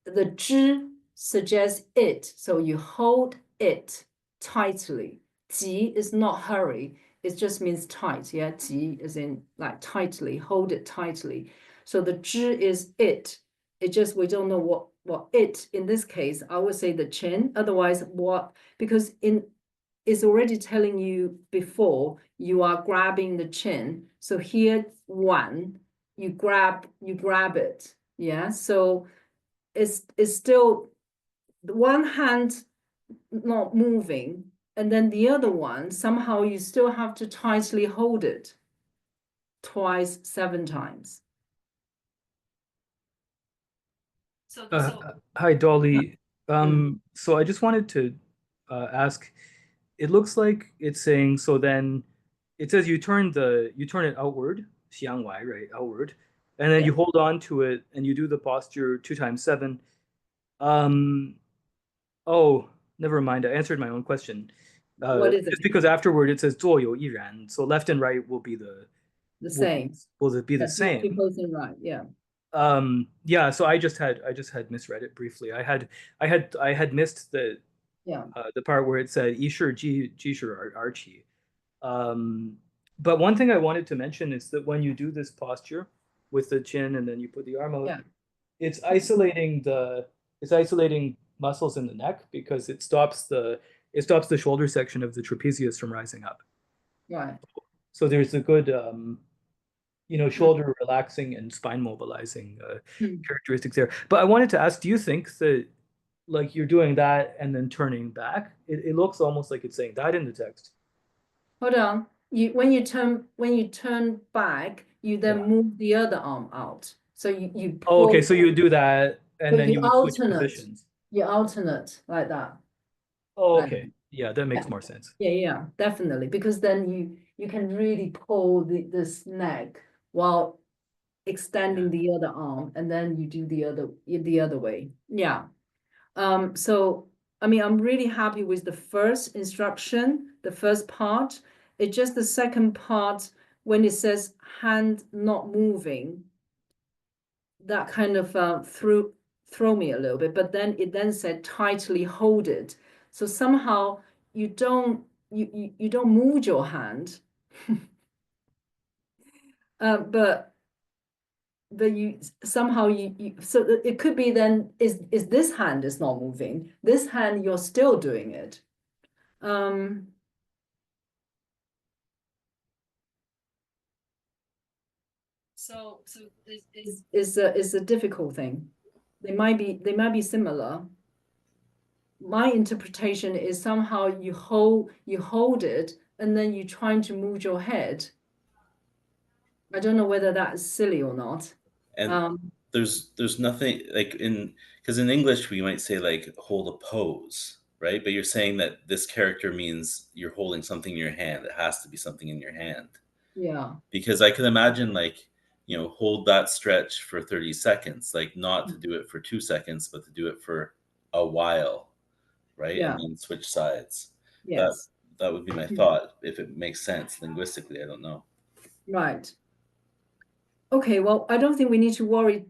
The 之 suggests it, so you hold it tightly. 急 is not hurry. It just means tight, yeah? 急 is in like tightly, hold it tightly. So the 之 is it. It just, we don't know what it, in this case, I would say the chin. Otherwise, what, because it's already telling you before you are grabbing the chin. So here, one, you grab it, yeah? So it's still the one hand not moving, and then the other one, somehow you still have to tightly hold it twice, 7 times. Hi, Dolly. So I just wanted to ask, it looks like it's saying, so then it says you turn it outward, 向外, right, outward, and then you hold on to it and you do the posture 2 times 7. Oh, never mind. I answered my own question. What is it? Just because afterward it says 左右一然, so left and right will be the same. Will it be the same? Both in right, yeah. Yeah, so I just had misread it briefly. I had missed the part where it said 一是鸡是儿棋. But one thing I wanted to mention is that when you do this posture with the chin and then you put the arm out, it's isolating muscles in the neck, because it stops the shoulder section of the trapezius from rising up. Right. So there's a good shoulder relaxing and spine mobilizing characteristics there. But I wanted to ask, do you think that, like, you're doing that and then turning back? It looks almost like it's saying that in the text. Hold on. When you turn back, you then move the other arm out. So you pull. Oh, okay, so you do that and then you would switch positions. You alternate like that. Oh, okay. Yeah, that makes more sense. Yeah, definitely. Because then you can really pull this neck while extending the other arm, and then you do the other way. Yeah. So I mean, I'm really happy with the first instruction, the first part. It's just the second part, when it says hand not moving, that kind of throw me a little bit. But then it then said tightly hold it. So somehow you don't move your hand, but you somehow so it could be then is this hand is not moving, this hand you're still doing it. So is a difficult thing. They might be similar. My interpretation is somehow you hold it and then you're trying to move your head. I don't know whether that's silly or not. And there's nothing like because in English we might say like hold a pose, right? But you're saying that this character means you're holding something in your hand. It has to be something in your hand. Yeah. Because I can imagine, like, you know, hold that stretch for 30 seconds, like not to do it for 2 seconds, but to do it for a while, right? Yeah. And then switch sides. Yes. That would be my thought, if it makes sense linguistically. I don't know. Right. Okay, well, I don't think we need to worry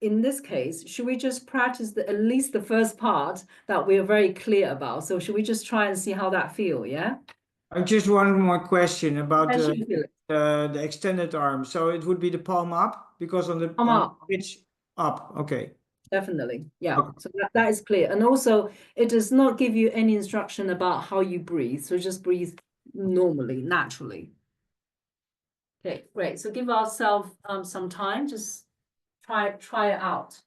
in this case. Should we just practice at least the first part that we're very clear about? So should we just try and see how that feel, yeah? Just one more question about How should you feel it? the extended arm. So it would be the palm up, because on the Palm up. pitch up. Okay. Definitely, yeah. Okay. So that is clear. And also, it does not give you any instruction about how you breathe. So just breathe normally, naturally. Okay, great. So give ourselves some time. Just try it out.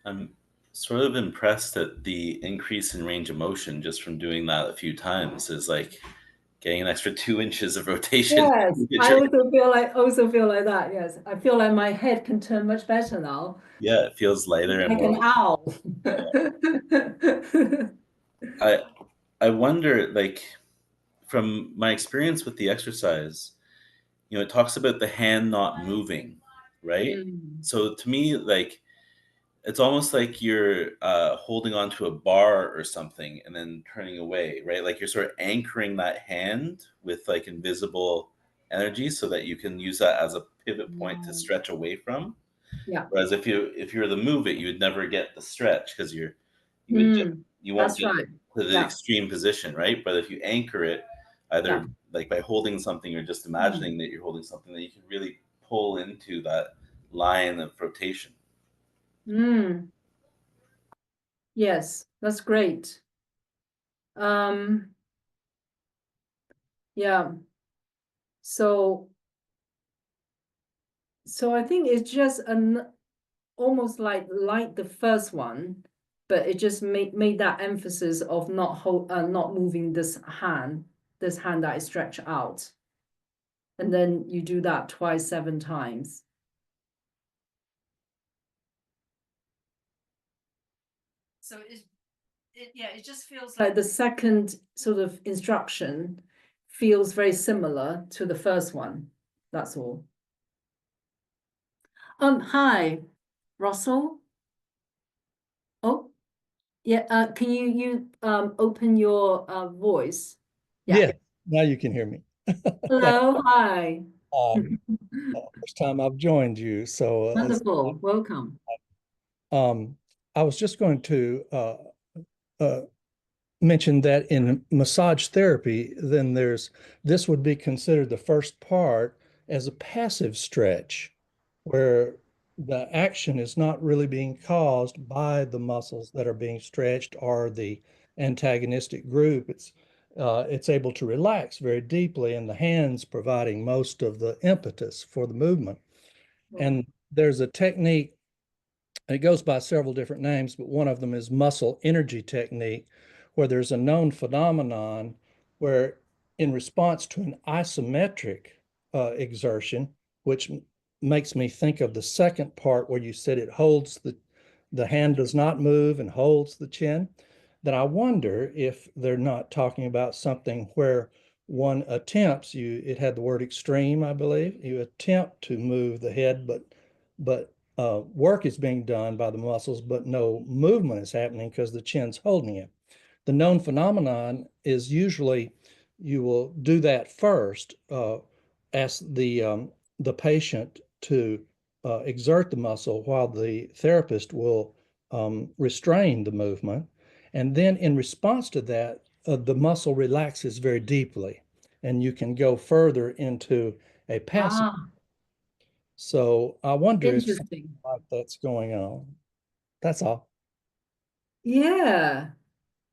I'm sort of impressed at the increase in range of motion just from doing that a few times. Is like getting an extra 2 inches of rotation. Yes, I also feel like that. Yes, I feel like my head can turn much better now. Yeah, it feels lighter and Like more. an owl. I wonder, like, from my experience with the exercise, you know, it talks about the hand not moving, right? So to me, like, it's almost like you're holding onto a bar or something and then turning away, right? Like you're sort of anchoring that hand with like invisible energy so that you can use that as a pivot point to stretch away from. Yeah. Whereas if you were to move it, you would never get the stretch because you won't That's get right. to the extreme position, right? But if you anchor it, either like by holding something or just imagining that you're holding something, that you can really pull into that line of rotation. Yes, that's great. Yeah. So I think it's just almost like the first one, but it just made that emphasis of not moving this hand that I stretch out. And then you do that twice, 7 times. So it just feels like the second sort of instruction feels very similar to the first one. That's all. Hi, Russell. Oh, yeah. Can you open your voice? Yeah, now you can hear me. Hello, hi. First time I've joined you, so Wonderful. Welcome. I was just going to mention that in massage therapy, then this would be considered the first part as a passive stretch, where the action is not really being caused by the muscles that are being stretched or the antagonistic group. It's able to relax very deeply, and the hands providing most of the impetus for the movement. And there's a technique, and it goes by several different names, but one of them is muscle energy technique, where there's a known phenomenon where, in response to an isometric exertion, which makes me think of the second part where you said it holds the hand does not move and holds the chin, then I wonder if they're not talking about something where one attempts, it had the word extreme, I believe, you attempt to move the head, but work is being done by the muscles, but no movement is happening because the chin's holding it. The known phenomenon is usually you will do that first, ask the patient to exert the muscle while the therapist will restrain the movement. And then in response to that, the muscle relaxes very deeply, and you can go further into a passive. So I wonder if something like that's going on. That's all. Yeah,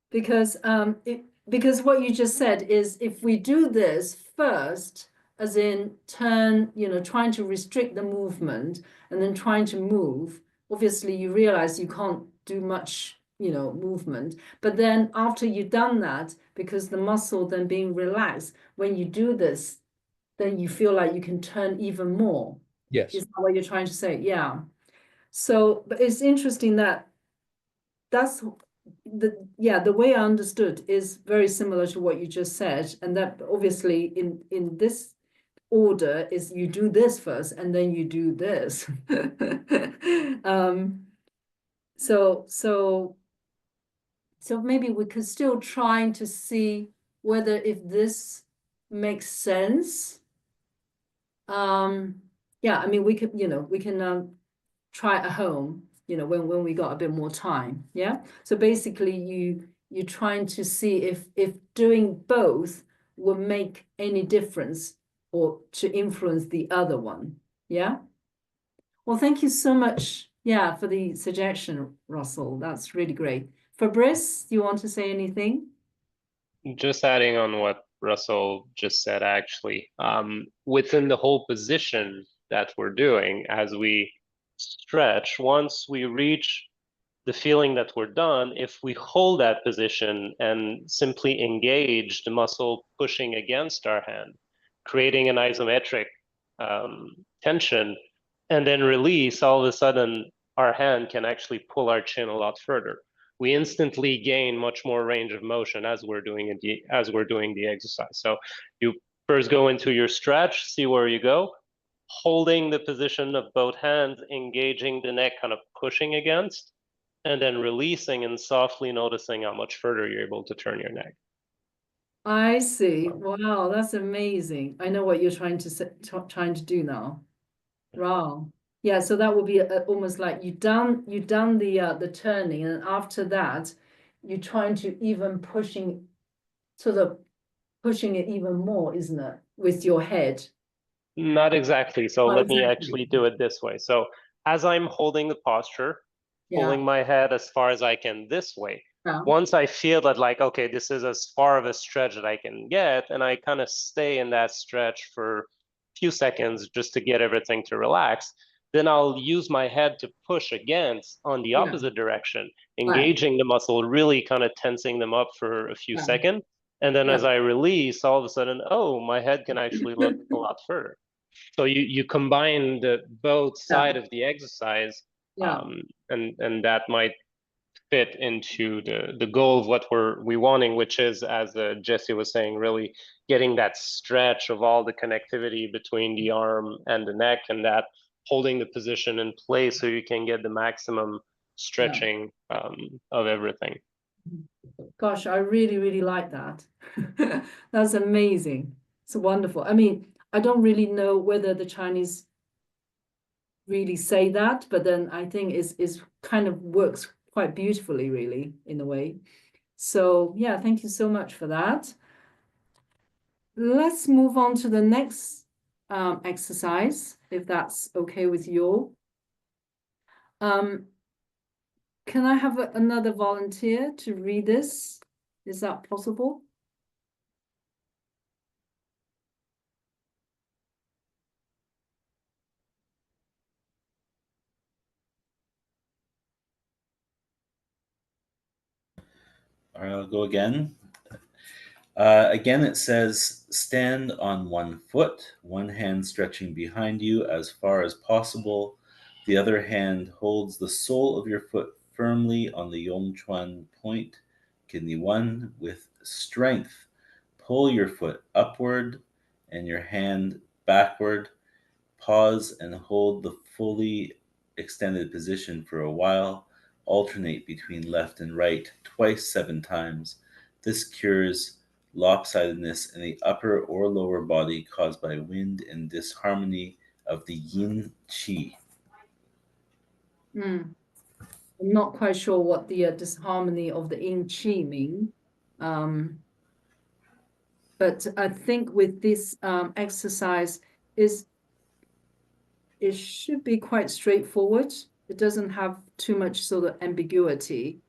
because what you just said is if we do this first, as in turn, trying to restrict the movement and then trying to move, obviously you realize you can't do much, movement. But then after you've done that, because the muscle then being relaxed, when you do this, then you feel like you can turn even more. Yes. Is that what you're trying to say? Yeah. So, but it's interesting that's the way I understood is very similar to what you just said, and that obviously in this order is you do this first and then you do this. So maybe we could still trying to see whether if this makes sense. Yeah, I mean we can try at home, when we got a bit more time. Yeah. So basically you're trying to see if doing both will make any difference or to influence the other one. Yeah. Well, thank you so much. Yeah, for the suggestion, Russell. That's really great. Fabrice, do you want to say anything? Just adding on what Russell just said, actually, within the whole position that we're doing, as we stretch, once we reach the feeling that we're done, if we hold that position and simply engage the muscle pushing against our hand, creating an isometric tension, and then release, all of a sudden our hand can actually pull our chin a lot further. We instantly gain much more range of motion as we're doing the exercise. So you first go into your stretch, see where you go, holding the position of both hands, engaging the neck, kind of pushing against, and then releasing and softly noticing how much further you're able to turn your neck. I see. Wow, that's amazing. I know what you're trying to do now. Wow. Yeah, so that would be almost like you done the turning, and after that, you're trying to even pushing it even more, isn't it, with your head? Not exactly. So Not let me exactly. actually do it this way. So as I'm holding the posture, pulling my head as far as I can this way. Yeah. Once I feel that, like, okay, this is as far of a stretch that I can get, and I kind of stay in that stretch for a few seconds just to get everything to relax, then I'll use my head to push against on the opposite direction, engaging the muscle, really kind of tensing them up for a few seconds. And then as I release, all of a sudden, oh, my head can actually look a lot further. So you combine both side of the exercise, and that might fit into the goal of what we wanting, which is, as Jesse was saying, really getting that stretch of all the connectivity between the arm and the neck, and that holding the position in place so you can get the maximum stretching of everything. Gosh, I really, really like that. That's amazing. It's wonderful. I mean, I don't really know whether the Chinese really say that, but then I think is kind of works quite beautifully, really, in a way. So yeah, thank you so much for that. Let's move on to the next exercise, if that's okay with you. Can I have another volunteer to read this? Is that possible? All right, I'll go again. Again, it says, stand on one foot, one hand stretching behind you as far as possible. The other hand holds the sole of your foot firmly on the Yongchuan point, kidney 1, with strength. Pull your foot upward and your hand backward. Pause and hold the fully extended position for a while. Alternate between left and right twice 7 times. This cures lopsidedness in the upper or lower body caused by wind and disharmony of the yin qi. I'm not quite sure what the disharmony of the yin qi mean. But I think with this exercise it should be quite straightforward. It doesn't have too much sort of ambiguity.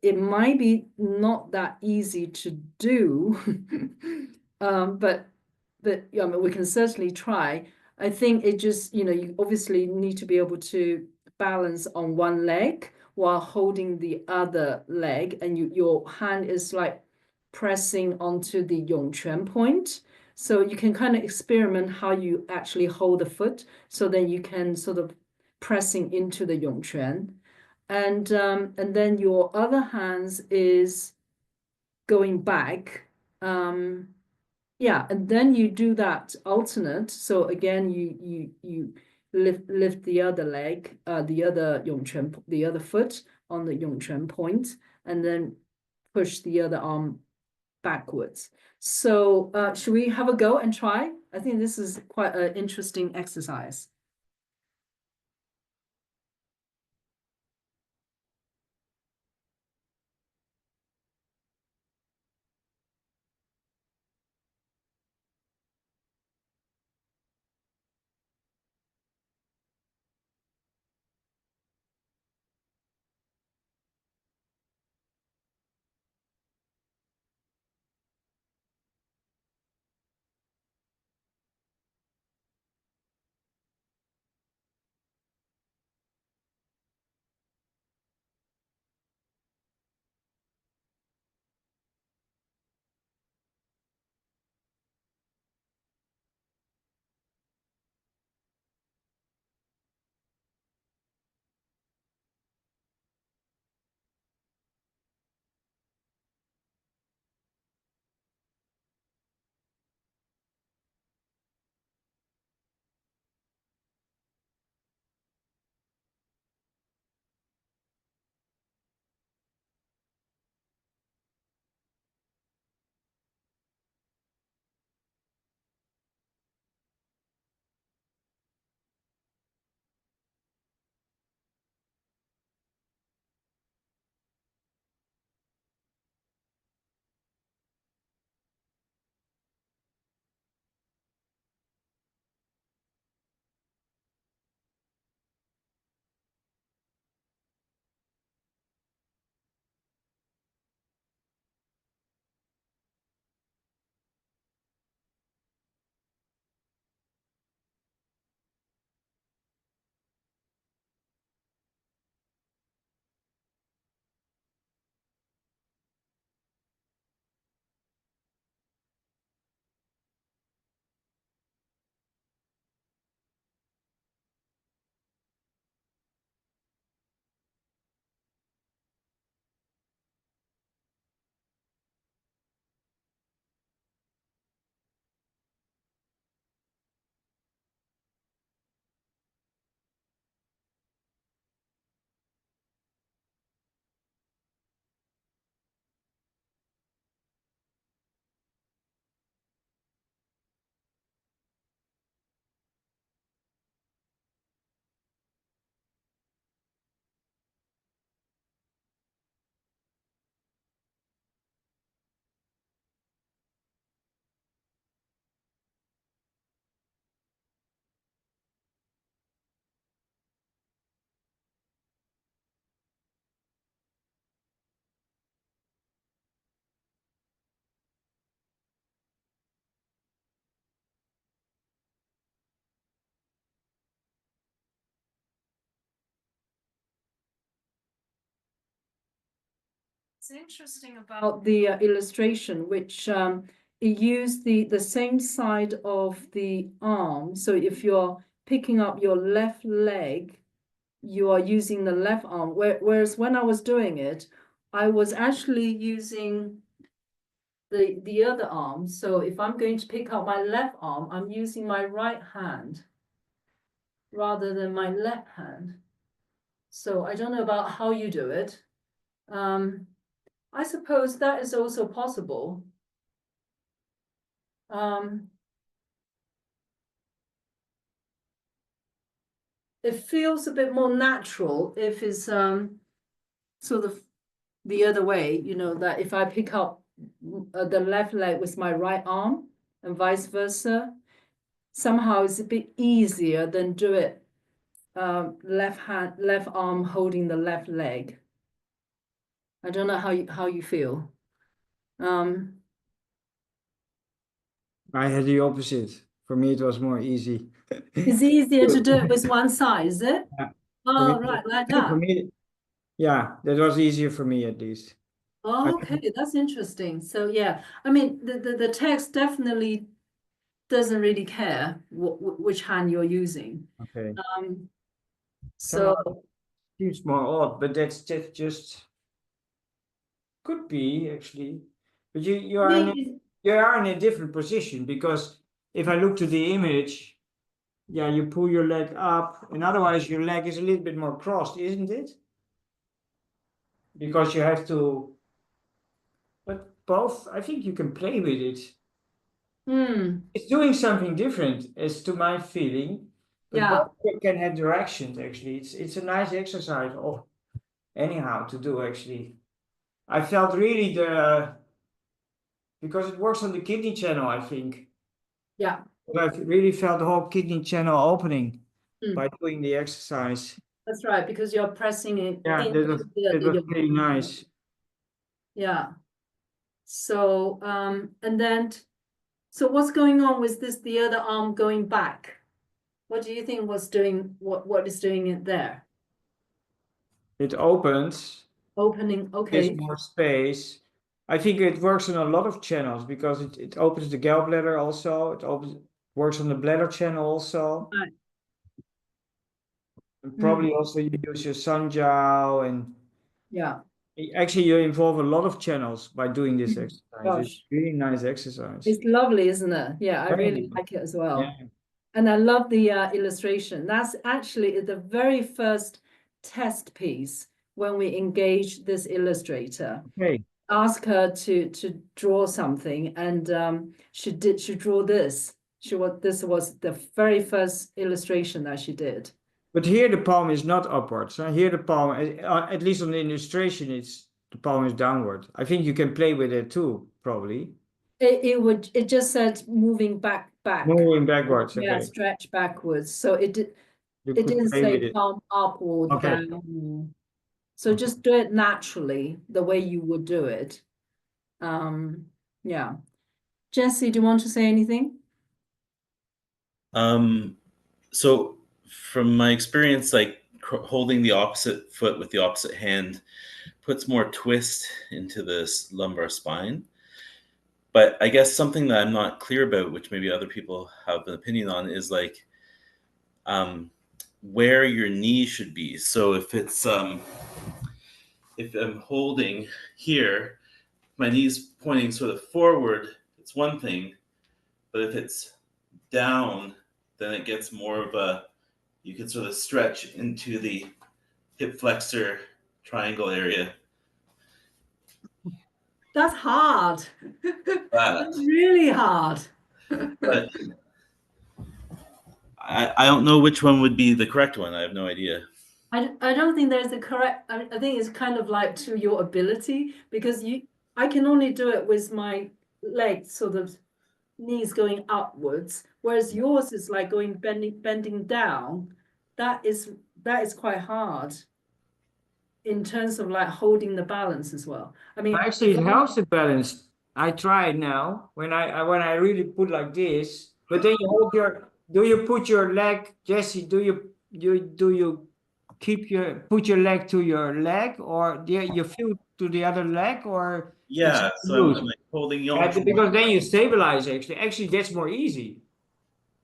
It might be not that easy to do, but yeah, I mean, we can certainly try. I think it just, you obviously need to be able to balance on one leg while holding the other leg, and your hand is like pressing onto the Yongquan point. So you can kind of experiment how you actually hold the foot, so then you can sort of pressing into the Yongquan. And then your other hands is going back. Yeah, and then you do that alternate. So again, you lift the other leg, the other Yongquan, the other foot on the Yongquan point, and then push the other arm backwards. So should we have a go and try? I think this is quite an interesting exercise. interesting about the illustration, which it used the same side of the arm. So if you're picking up your left leg, you are using the left arm. Whereas when I was doing it, I was actually using the other arm. So if I'm going to pick up my left arm, I'm using my right hand rather than my left hand. So I don't know about how you do it. I suppose that is also possible. It feels a bit more natural if it's sort of the other way, you know, that if I pick up the left leg with my right arm and vice versa, somehow it's a bit easier than do it left arm holding the left leg. I don't know how you feel. I had the opposite. For me, it was more easy. It's easier to do it with one side, is it? Yeah. Oh, right, like For that. me, yeah, that was easier for me at least. Okay, that's interesting. So yeah, I mean, the text definitely doesn't really care which hand you're using. Okay. So Seems more odd, but that's just could be actually. But you are in a different position, because if I look to the image, yeah, you pull your leg up, and otherwise your leg is a little bit more crossed, isn't it? Because you have to, but both, I think you can play with it. It's doing something different, as to my feeling, but yeah, both can have directions actually. It's a nice exercise, anyhow, to do actually. I felt really because it works on the kidney channel, I think. yeah. But I really felt the whole kidney channel opening by doing the exercise. That's right, because you're pressing it Yeah, into that was really nice. Yeah. So and then so what's going on with this, the other arm going back? What do you think was doing what is doing it there? It opens. Opening, There's okay. more space. I think it works on a lot of channels, because it opens the gallbladder also. Works on the bladder channel also. Right. And probably also you use your sunjiao, and yeah. Actually you involve a lot of channels by doing this exercise. Gosh. It's really nice exercise. It's lovely, isn't it? Yeah, I really like it as well. Yeah. And I love the illustration. That's actually the very first test piece when we engaged this illustrator. Okay. Ask her to draw something, and she drew this. This was the very first illustration that she did. But here the palm is not upwards. Here the palm, at least on the illustration, the palm is downward. I think you can play with it too, probably. It just said moving back. Moving backwards. Yeah, Okay. stretch backwards. So it You didn't play say with it. palm up or Okay. down. So just do it naturally, the way you would do it. Yeah. Jesse, do you want to say anything? So from my experience, like holding the opposite foot with the opposite hand puts more twist into this lumbar spine. But I guess something that I'm not clear about, which maybe other people have an opinion on, is like where your knee should be. So if it's if I'm holding here, my knee's pointing sort of forward, it's one thing. But if it's down, then it gets more of a, you can sort of stretch into the hip flexor triangle area. That's hard. That's really hard. But I don't know which one would be the correct one. I have no idea. I don't think there's a correct, I think it's kind of like to your ability, because I can only do it with my legs sort of knees going upwards, whereas yours is like bending down. That is quite hard in terms of like holding the balance as well. I mean, actually it helps the balance. I try it now when I really put like this, but then you hold do you put your leg, Jesse, do you put your leg to your leg, or do you feel to the other leg, or Yeah, it's so I'm loose? like holding you on. Because then you stabilize actually. Actually, that's more easy,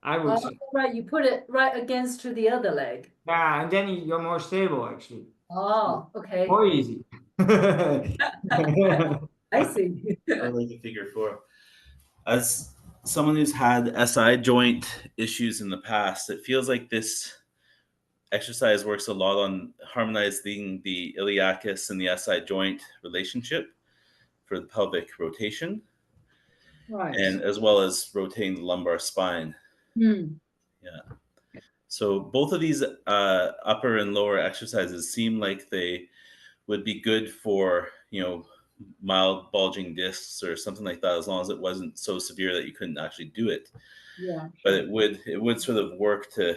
I would say. Right, you put it right against to the other leg. Yeah, and then you're more stable actually. Oh, okay. More easy. I see. Or like a figure 4. As someone who's had SI joint issues in the past, it feels like this exercise works a lot on harmonizing the iliacus and the SI joint relationship for the pelvic rotation, Right. and as well as rotating the lumbar spine. Hmm. Yeah. So both of these upper and lower exercises seem like they would be good for, mild bulging discs or something like that, as long as it wasn't so severe that you couldn't actually do it. Yeah. But it would sort of work to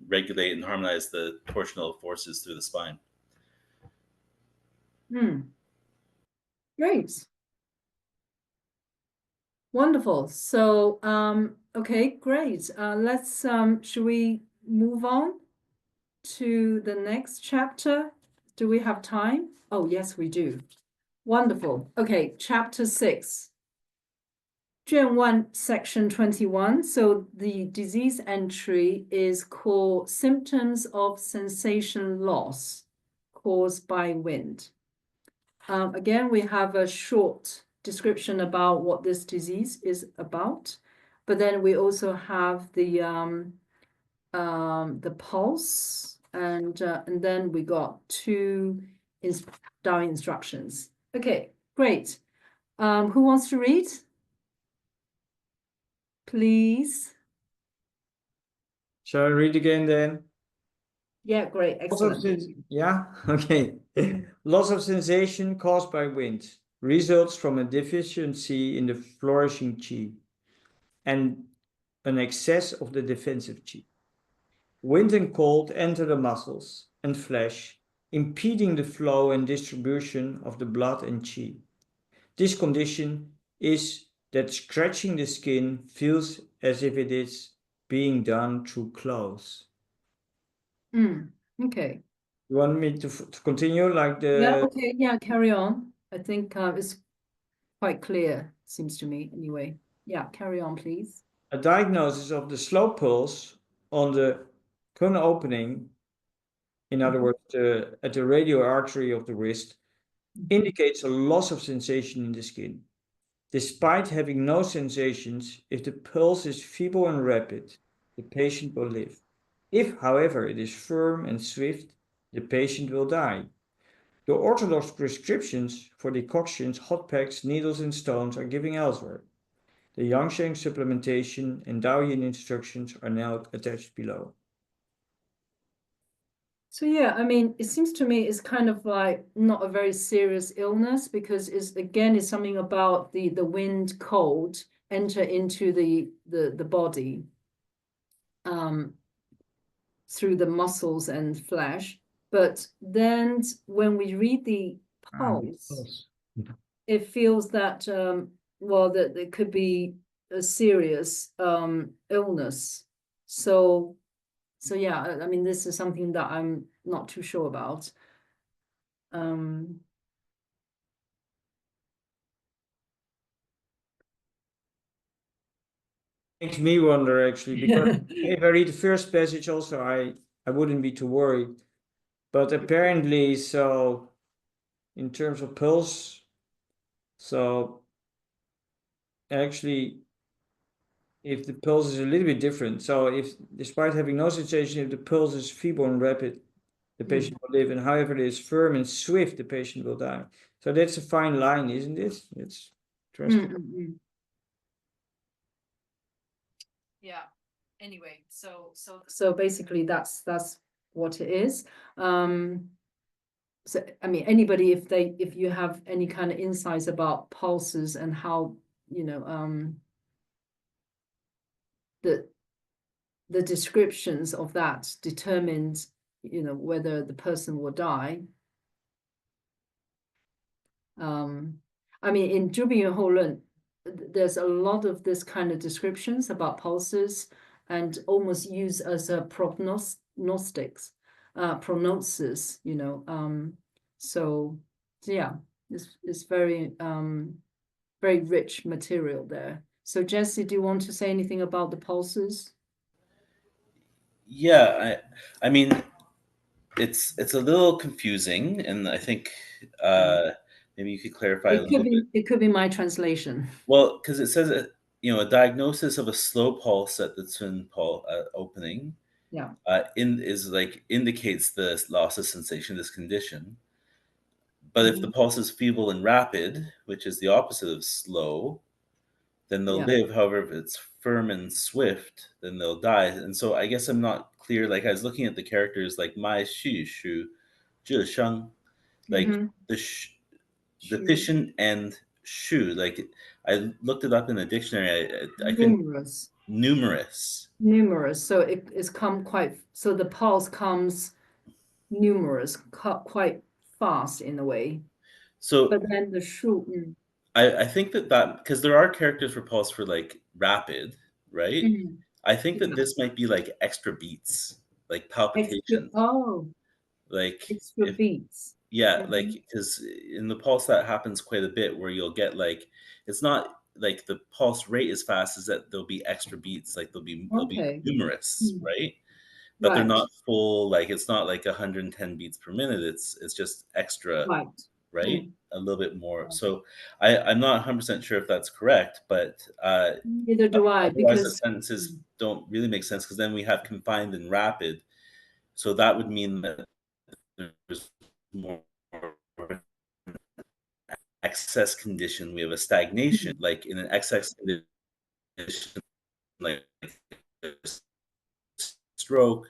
regulate and harmonize the torsional forces through the spine. Great. Wonderful. So, okay, great. Let's, should we move on to the next chapter? Do we have time? Oh, yes, we do. Wonderful. Okay, chapter 6. 卷 1, section 21. So the disease entry is called symptoms of sensation loss caused by wind. Again, we have a short description about what this disease is about, but then we also have the pulse, and then we got 2 DAOI instructions. Okay, great. Who wants to read? Please. Shall I read again then? Yeah, great, excellent. Yeah, okay. Loss of sensation caused by wind results from a deficiency in the flourishing qi and an excess of the defensive qi. Wind and cold enter the muscles and flesh, impeding the flow and distribution of the blood and qi. This condition is that scratching the skin feels as if it is being done through clothes. Okay. You want me to continue like the... Yeah, okay, yeah, carry on. I think it's quite clear, seems to me, anyway. Yeah, carry on, please. A diagnosis of the slow pulse on the cone opening, in other words, at the radial artery of the wrist, indicates a loss of sensation in the skin. Despite having no sensations, if the pulse is feeble and rapid, the patient will live. If, however, it is firm and swift, the patient will die. The orthodox prescriptions for decoctions, hot packs, needles, and stones are given elsewhere. The Yang supplementation and Daoyin instructions are now attached below. So yeah, I mean, it seems to me it's kind of like not a very serious illness, because it's something about the wind cold enter into the body through the muscles and flesh. But then when we read the pulse, it feels that well, that it could be a serious illness. So yeah, I mean, this is something that I'm not too sure about. Makes me wonder actually, because if I read the first passage also, I wouldn't be too worried. But apparently, so in terms of pulse, so actually, if the pulse is a little bit different, so if despite having no sensation, if the pulse is feeble and rapid, the patient will live, and however it is firm and swift, the patient will die. So that's a fine line, isn't it? It's interesting. Yeah. Anyway, so basically that's what it is. So I mean, anybody, if you have any kind of insights about pulses and how, you know, the descriptions of that determines, you know, whether the person will die. I mean, in 朱病原后论, there's a lot of this kind of descriptions about pulses, and almost used as a prognosis, you know. So yeah, it's very very rich material there. So Jesse, do you want to say anything about the pulses? Yeah, I mean, it's a little confusing, and I think maybe you could clarify a little bit. It could be my translation. Well, because it says a diagnosis of a slow pulse at the twin pulse opening, Yeah. Indicates the loss of sensation, this condition. But if the pulse is feeble and rapid, which is the opposite of slow, then they'll live. However, if it's firm and swift, then they'll die. And so I guess I'm not clear. Like I was looking at the characters like mai xu shu, zhe sheng, like the efficient and shu. Like I looked it up in the dictionary. I couldn't. Numerous. So it's come quite. So the pulse comes numerous, quite fast in a way. So, but then the shu. I think that because there are characters for pulse for like rapid, right? I think that this might be like extra beats, like palpitations. Like extra beats. Yeah, like because in the pulse that happens quite a bit where you'll get like it's not like the pulse rate as fast as that there'll be extra beats, like they'll be numerous, right? But they're not full, like it's not like 110 beats per minute. It's just extra, right? A little bit more. So I'm not 100% sure if that's correct, but neither do I, because the sentences don't really make sense because then we have confined and rapid. So that would mean that there's more excess condition. We have a stagnation, like in an excess condition, like stroke,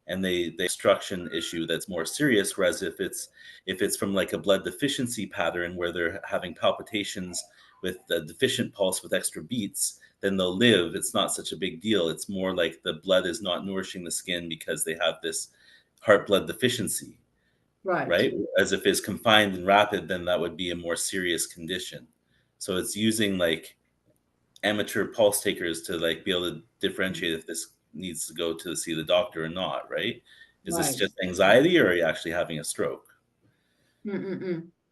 and the obstruction issue that's more serious. Whereas if it's from like a blood deficiency pattern where they're having palpitations with a deficient pulse with extra beats, then they'll live. It's not such a big deal. It's more like the blood is not nourishing the skin because they have this heart blood deficiency. Right? As if it's confined and rapid, then that would be a more serious condition. So it's using like amateur pulse takers to like be able to differentiate if this needs to go to see the doctor or not, right? Is this just anxiety or are you actually having a stroke?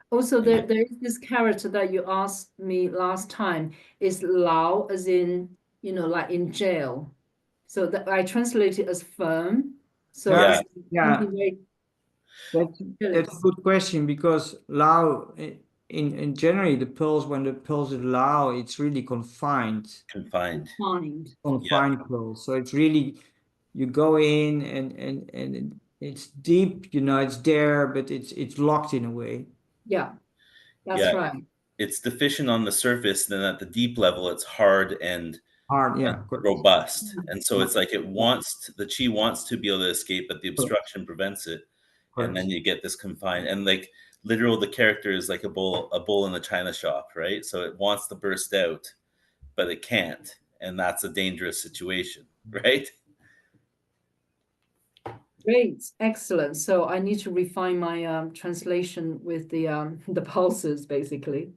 Also, there is this character that you asked me last time, is Lao, as in, like in jail. So that I translate it as firm. So that's a good question because Lao in generally the pulse, when the pulse is low, it's really confined pulse. So it's really you go in and it's deep, it's there, but it's locked in a way. That's right. It's deficient on the surface, then at the deep level it's hard and robust. And so it's like the chi wants to be able to escape, but the obstruction prevents it. And then you get this confined, and like literal the character is like a bull in a china shop, right? So it wants to burst out, but it can't, and that's a dangerous situation, right? Great, excellent. So I need to refine my translation with the pulses, basically.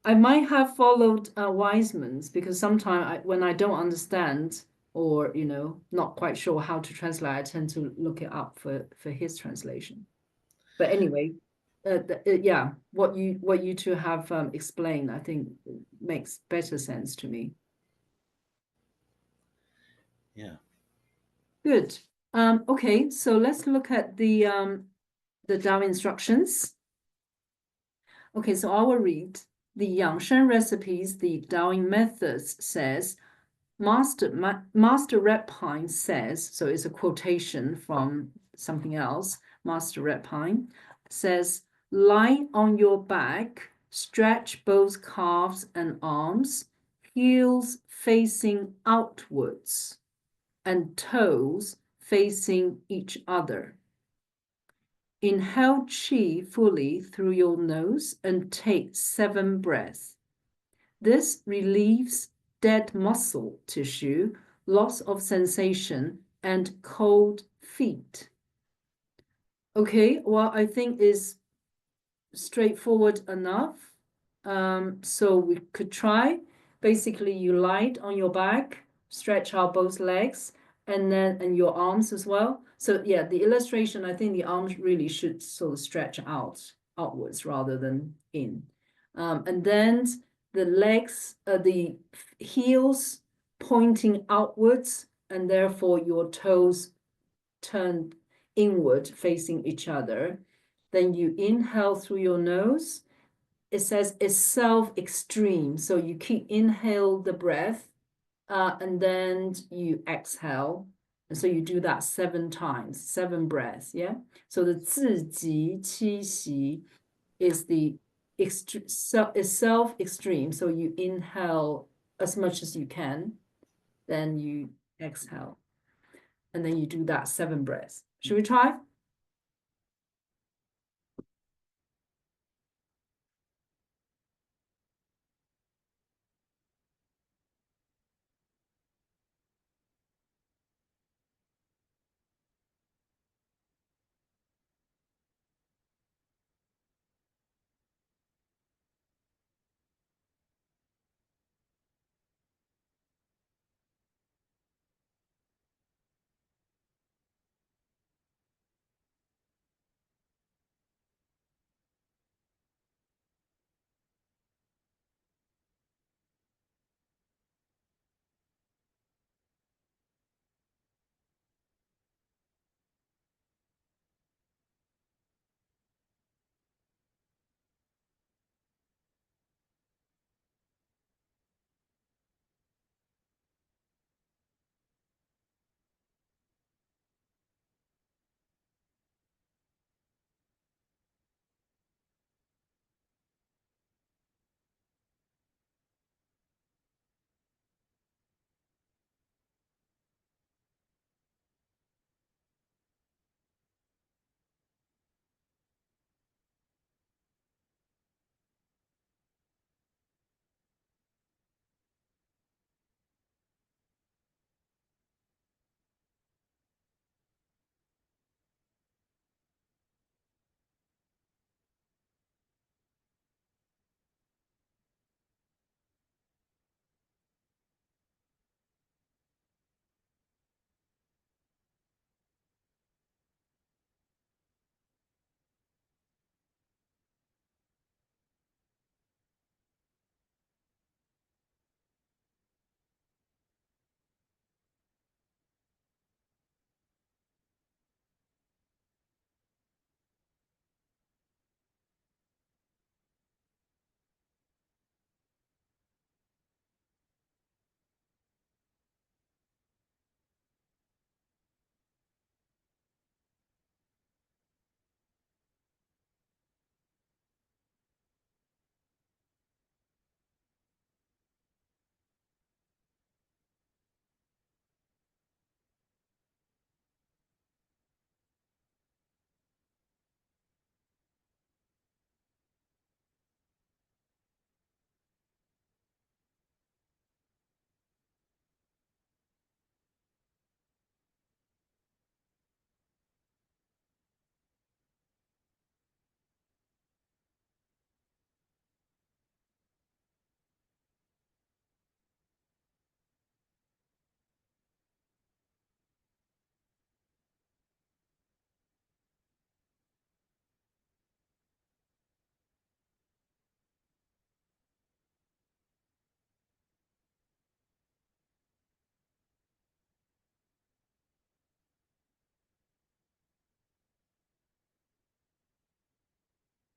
I might have followed Wiseman's because sometimes when I don't understand or not quite sure how to translate, I tend to look it up for his translation. But anyway, what you two have explained, I think makes better sense to me. Yeah. Good. Okay, so let's look at the DAOI instructions. Okay, so I will read the Yangshen recipes, the DAOI methods says, Master Redpine says, so it's a quotation from something else. Master Redpine says, lie on your back, stretch both calves and arms, heels facing outwards, and toes facing each other. Inhale qi fully through your nose and take 7 breaths. This relieves dead muscle tissue, loss of sensation, and cold feet. Okay, well, I think is straightforward enough. So we could try. Basically, you lie on your back, stretch out both legs, and your arms as well. So yeah, the illustration, I think the arms really should sort of stretch out outwards rather than in. And then the legs, the heels pointing outwards, and therefore your toes turn inward facing each other. Then you inhale through your nose. It says it's self-extreme. So you keep inhale the breath, and then you exhale. And so you do that 7 times, 7 breaths, yeah? So the 自己七息 is the self-extreme. So you inhale as much as you can, then you exhale. And then you do that 7 breaths. Should we try?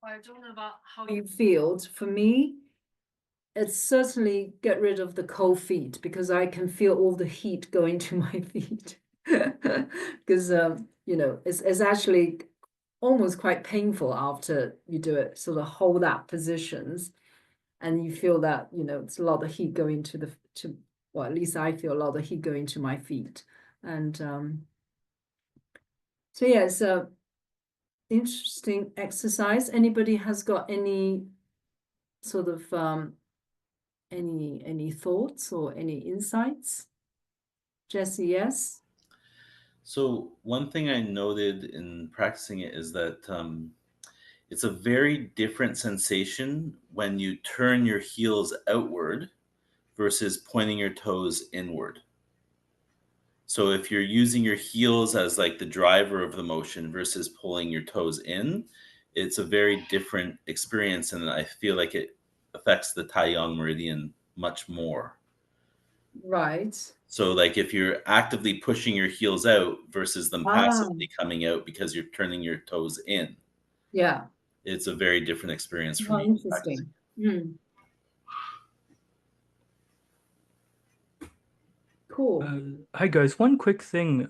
I don't know about how you feel. For me, it's certainly get rid of the cold feet because I can feel all the heat going to my feet. Because you know, it's actually almost quite painful after you do it. Sort of hold that positions, and you feel that, you know, it's a lot of heat going to well, at least I feel a lot of heat going to my feet. And so yeah, it's a interesting exercise. Anybody has got any sort of any thoughts or any insights? Jesse, yes? So one thing I noted in practicing it is that it's a very different sensation when you turn your heels outward versus pointing your toes inward. So if you're using your heels as like the driver of the motion versus pulling your toes in, it's a very different experience, and I feel like it affects the Taiyang meridian much more. Right. So like if you're actively pushing your heels out versus them passively coming out because you're turning your toes in, Yeah. it's a very different experience for Oh, me. interesting. Cool. Hi guys, one quick thing.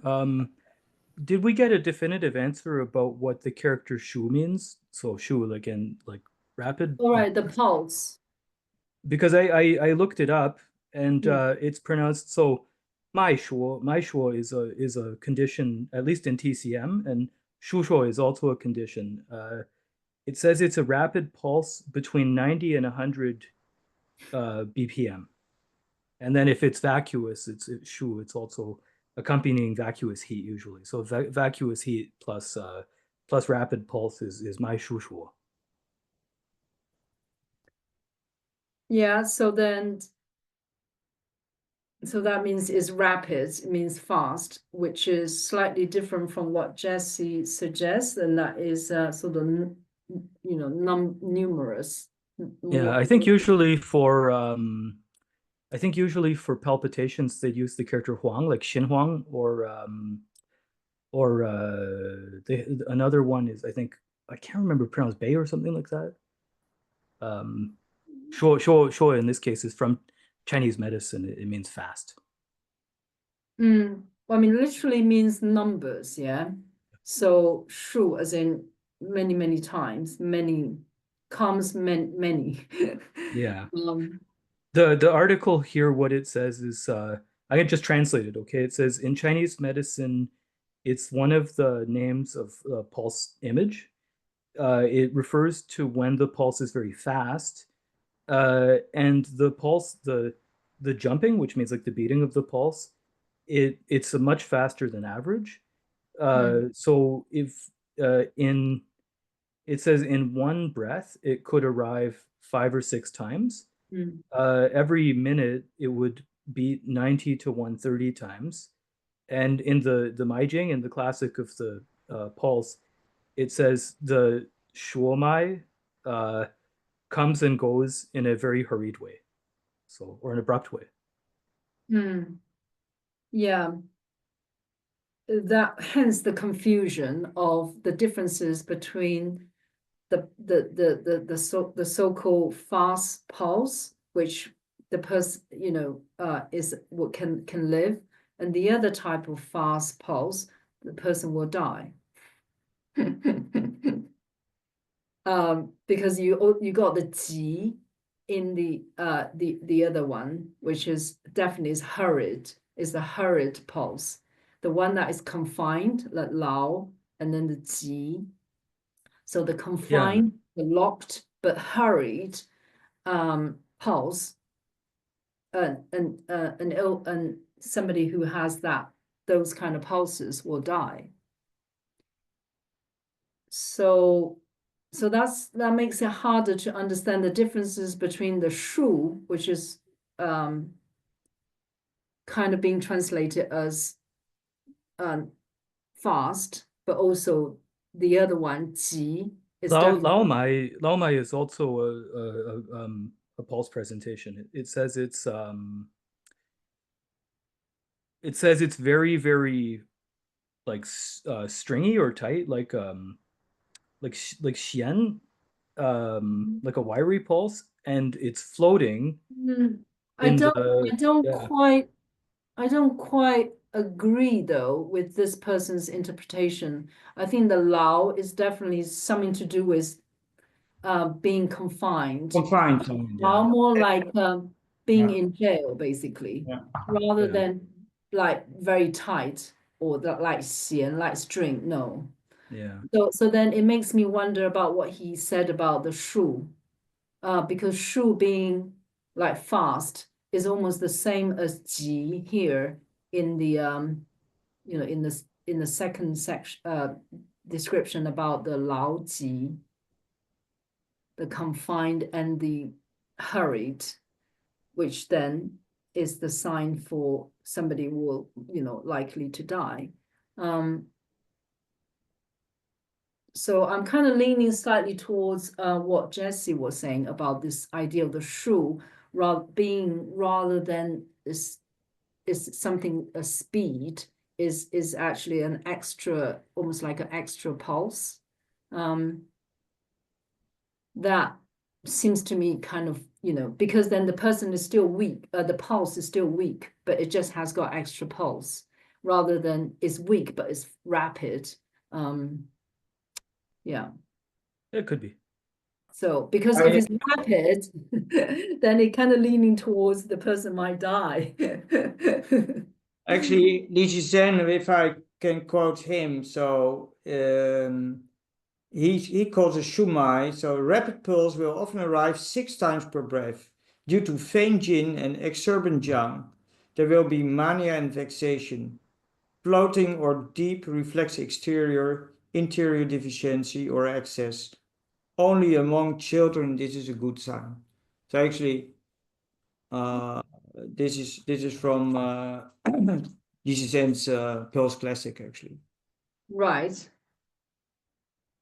Did we get a definitive answer about what the character shu means? So shu, like in like rapid. All right, the pulse. Because I looked it up, and it's pronounced so. Mai shuo is a condition, at least in TCM, and shu shuo is also a condition. It says it's a rapid pulse between 90 and 100 BPM. And then if it's vacuous, it's shu. It's also accompanying vacuous heat usually. So vacuous heat plus rapid pulse is mai shu shuo. Yeah, so that means it's rapid, it means fast, which is slightly different from what Jesse suggests, and that is sort of numerous. Yeah, I think usually for palpitations they'd use the character Huang, like Xin Huang, or another one is, I think, I can't remember, pronounced Bei or something like that. Shuo in this case is from Chinese medicine. It means fast. Well, I mean, literally means numbers, yeah. So shu, as in many, many times, many comes many. Yeah. The article here, what it says is, I can just translate it, okay? It says, in Chinese medicine, it's one of the names of pulse image. It refers to when the pulse is very fast, and the pulse, the jumping, which means like the beating of the pulse, it's a much faster than average. So if it says in one breath, it could arrive 5 or 6 times. Every minute, it would beat 90 to 130 times. And in the Maijing, in the classic of the pulse, it says the shuomai comes and goes in a very hurried way, so, or an abrupt way. Yeah. That hence the confusion of the differences between the so-called fast pulse, which the person is what can live, and the other type of fast pulse, the person will die. Because you got the ji in the other one, which is definitely is hurried, is the hurried pulse. The one that is confined, like lao, and then the ji. So the confined, the locked but hurried pulse, and somebody who has those kind of pulses will die. So that makes it harder to understand the differences between the shu, which is kind of being translated as fast, but also the other one, ji, is Lao Mai is also a pulse presentation. It says it's very, very like stringy or tight, like xian, like a wiry pulse, and it's floating. I don't quite agree though with this person's interpretation. I think the lao is definitely something to do with being confined. Lao more like being in jail, basically, rather than like very tight or like xian, like string. No. Yeah. So then it makes me wonder about what he said about the shu, because shu being like fast is almost the same as ji here in the in the second section description about the lao ji, the confined and the hurried, which then is the sign for somebody will likely to die. So I'm kind of leaning slightly towards what Jesse was saying about this idea of the shu rather than is something a speed is actually an extra, almost like an extra pulse. That seems to me kind of, because then the person is still weak, the pulse is still weak, but it just has got extra pulse rather than it's weak but it's rapid. Yeah. It could be. So because if it's rapid, then it kind of leaning towards the person might die. Actually, Li Zhen, if I can quote him, so he calls it shumai. So rapid pulse will often arrive 6 times per breath. Due to faint jin and exuberant yang, there will be mania and vexation. Floating or deep reflects interior deficiency or excess. Only among children this is a good sign. So actually, this is from Li Zhen's Pulse Classic, actually. Right.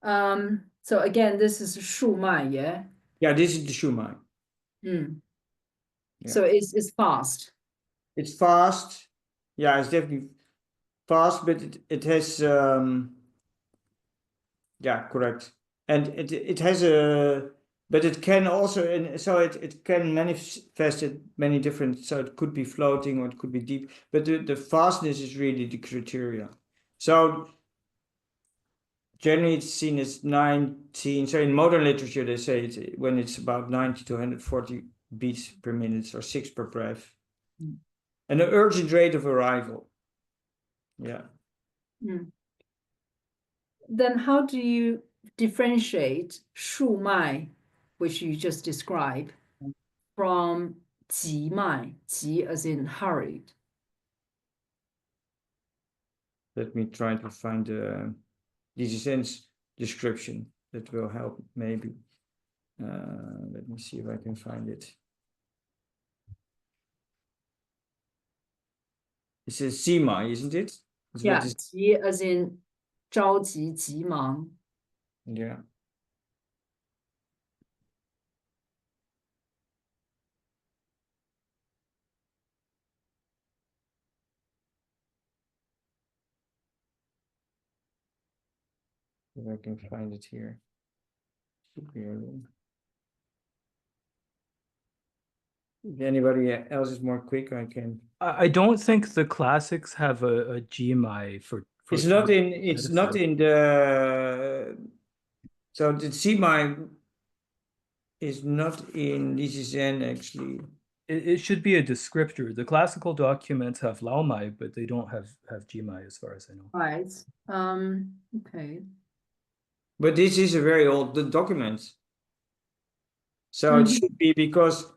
So again, this is shu mai, yeah? Yeah, this is the shumai. Mm. Yeah. So it's fast. It's fast. Yeah, it's definitely fast, but it has yeah, correct. And it has but it can also, and so it can manifest it many different, so it could be floating or it could be deep, but the fastness is really the criteria. So generally it's seen as 19, so in modern literature they say when it's about 90 to 140 beats per minute, or 6 per breath. And the urgent rate of arrival. Yeah. Mm. Then how do you differentiate shu mai, which you just described, from ji mai, ji as in hurried? Let me try to find Li Zhen's description. That will help, maybe. Let me see if I can find it. It says Sima, isn't it? Yeah, ji as in 着急急忙. Yeah. If I can find it here. If anybody else is more quick, I can. I don't think the classics have a GMI for It's not in. It's medicine. not in the. So the Sima is not in Li Zhen, actually. It should be a descriptor. The classical documents have Laomai, but they don't have GMI as far as I know. Right. Okay. But this is a very old document. So it should be, because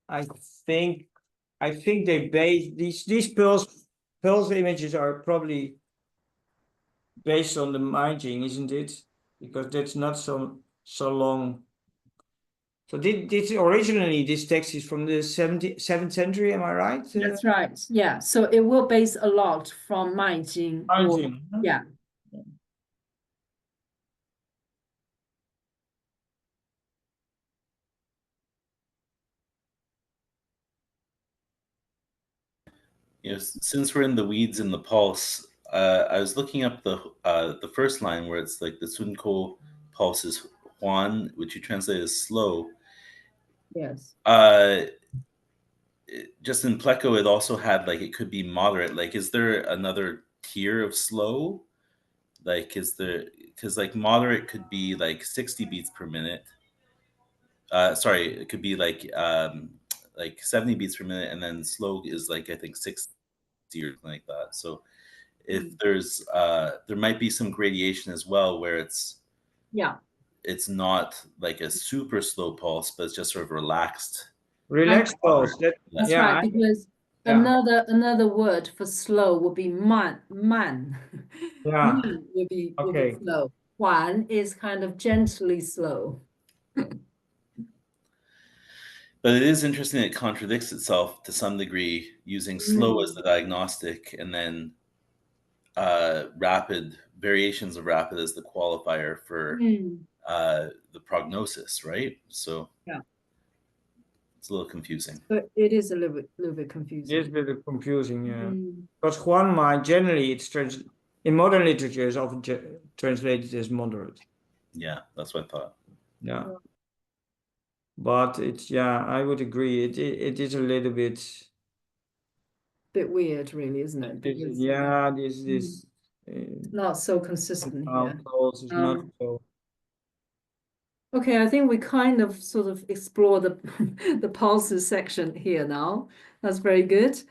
I think they base these pulse images are probably based on the Meijing, isn't it? Because that's not so long. So this originally, this text is from the 7th century, am I right? That's right. Yeah. So it will base a lot from Meijing. Meijing. Yeah. Yes, since we're in the weeds in the pulse, I was looking up the first line where it's like the Sunko pulse is Huan, which you translate as slow. Yes. Just in Pleco, it also had like it could be moderate. Like, is there another tier of slow? Like, is there, because like moderate could be like 60 beats per minute. Sorry, it could be like 70 beats per minute, and then slow is like I think 60 or something like that. So if there's there might be some gradation as well where it's not like a super slow pulse, but it's just sort of relaxed. Relaxed pulse. That's right, because another word for slow would be man. Yeah. Man would be slow. Huan is kind of gently slow. But it is interesting, it contradicts itself to some degree, using slow as the diagnostic and then rapid variations of rapid as the qualifier for the prognosis, right? So yeah, it's a little confusing. but it is a little bit confusing. It is a bit confusing, yeah. Mm. Because Juanma, generally, it's in modern literature, is often translated as moderate. Yeah, that's what I thought. Yeah. But it's, yeah, I would agree. It is a little bit weird, really, isn't it? Because, yeah, this not so consistent here. clause is not so. Okay, I think we kind of sort of explore the the pulses section here now. That's very good.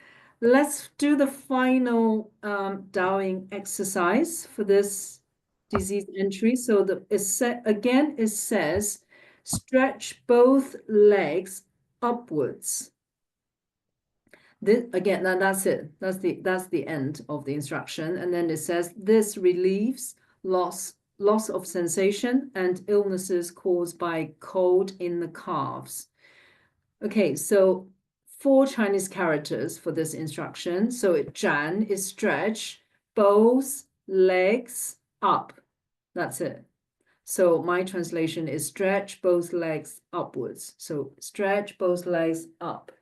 Let's do the final DAOing exercise for this disease entry. So it says stretch both legs upwards. This again, that's it. That's the end of the instruction. And then it says this relieves loss of sensation and illnesses caused by cold in the calves. Okay, so 4 Chinese characters for this instruction. So Zhan is stretch both legs up. That's it. So my translation is stretch both legs upwards. So stretch both legs up.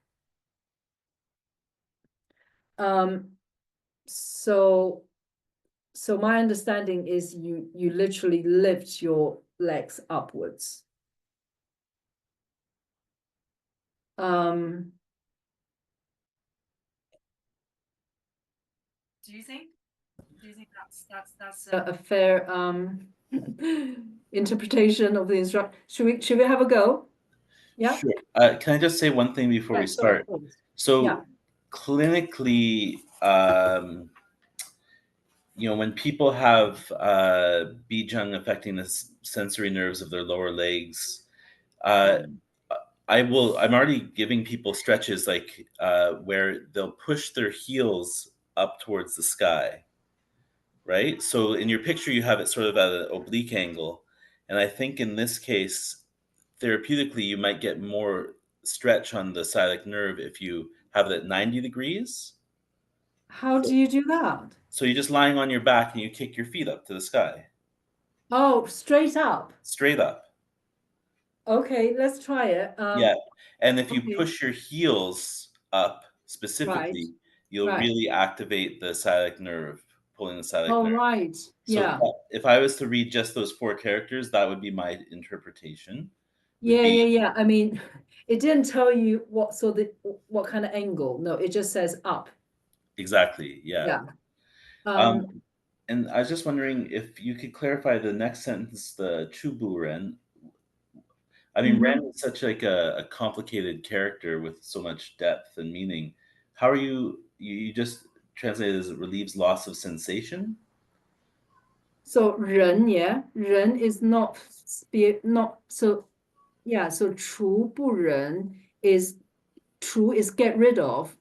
So my understanding is you literally lift your legs upwards. Do you think that's a fair interpretation of the instruction? Should we have a go? Yeah. Sure. Can I just say one thing before we Sure, start? So yeah. clinically, when people have bijang affecting the sensory nerves of their lower legs, I'm already giving people stretches like where they'll push their heels up towards the sky, right? So in your picture, you have it sort of at an oblique angle. And I think in this case, therapeutically, you might get more stretch on the sciatic nerve if you have it at 90 degrees. How do you do that? So you're just lying on your back and you kick your feet up to the sky. Oh, straight up. Straight up. Okay, let's try it. Yeah. And if you okay. push your heels up specifically, you'll right. really activate the sciatic nerve, pulling the sciatic Oh, nerve. right. So Yeah. if I was to read just those 4 characters, that would be my interpretation. Yeah. I mean, it didn't tell you what kind of angle. No, it just says up. Exactly. Yeah. And I was just wondering if you could clarify the next sentence, the Chubu Ren. I mean, Ren is such like a complicated character with so much depth and meaning. How are you just translate it as it relieves loss of sensation? So 人, yeah, 人 is not so, yeah. So 除不人 is 除 is get rid of,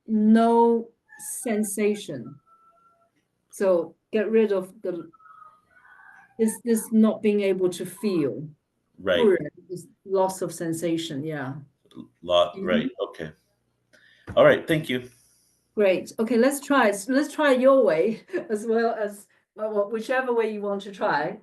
no sensation. So get rid of this not being able to feel. Right. 不人 is loss of sensation. Yeah. Right. Okay. All right. Thank you. Great. Okay, let's try your way as well as whichever way you want to try.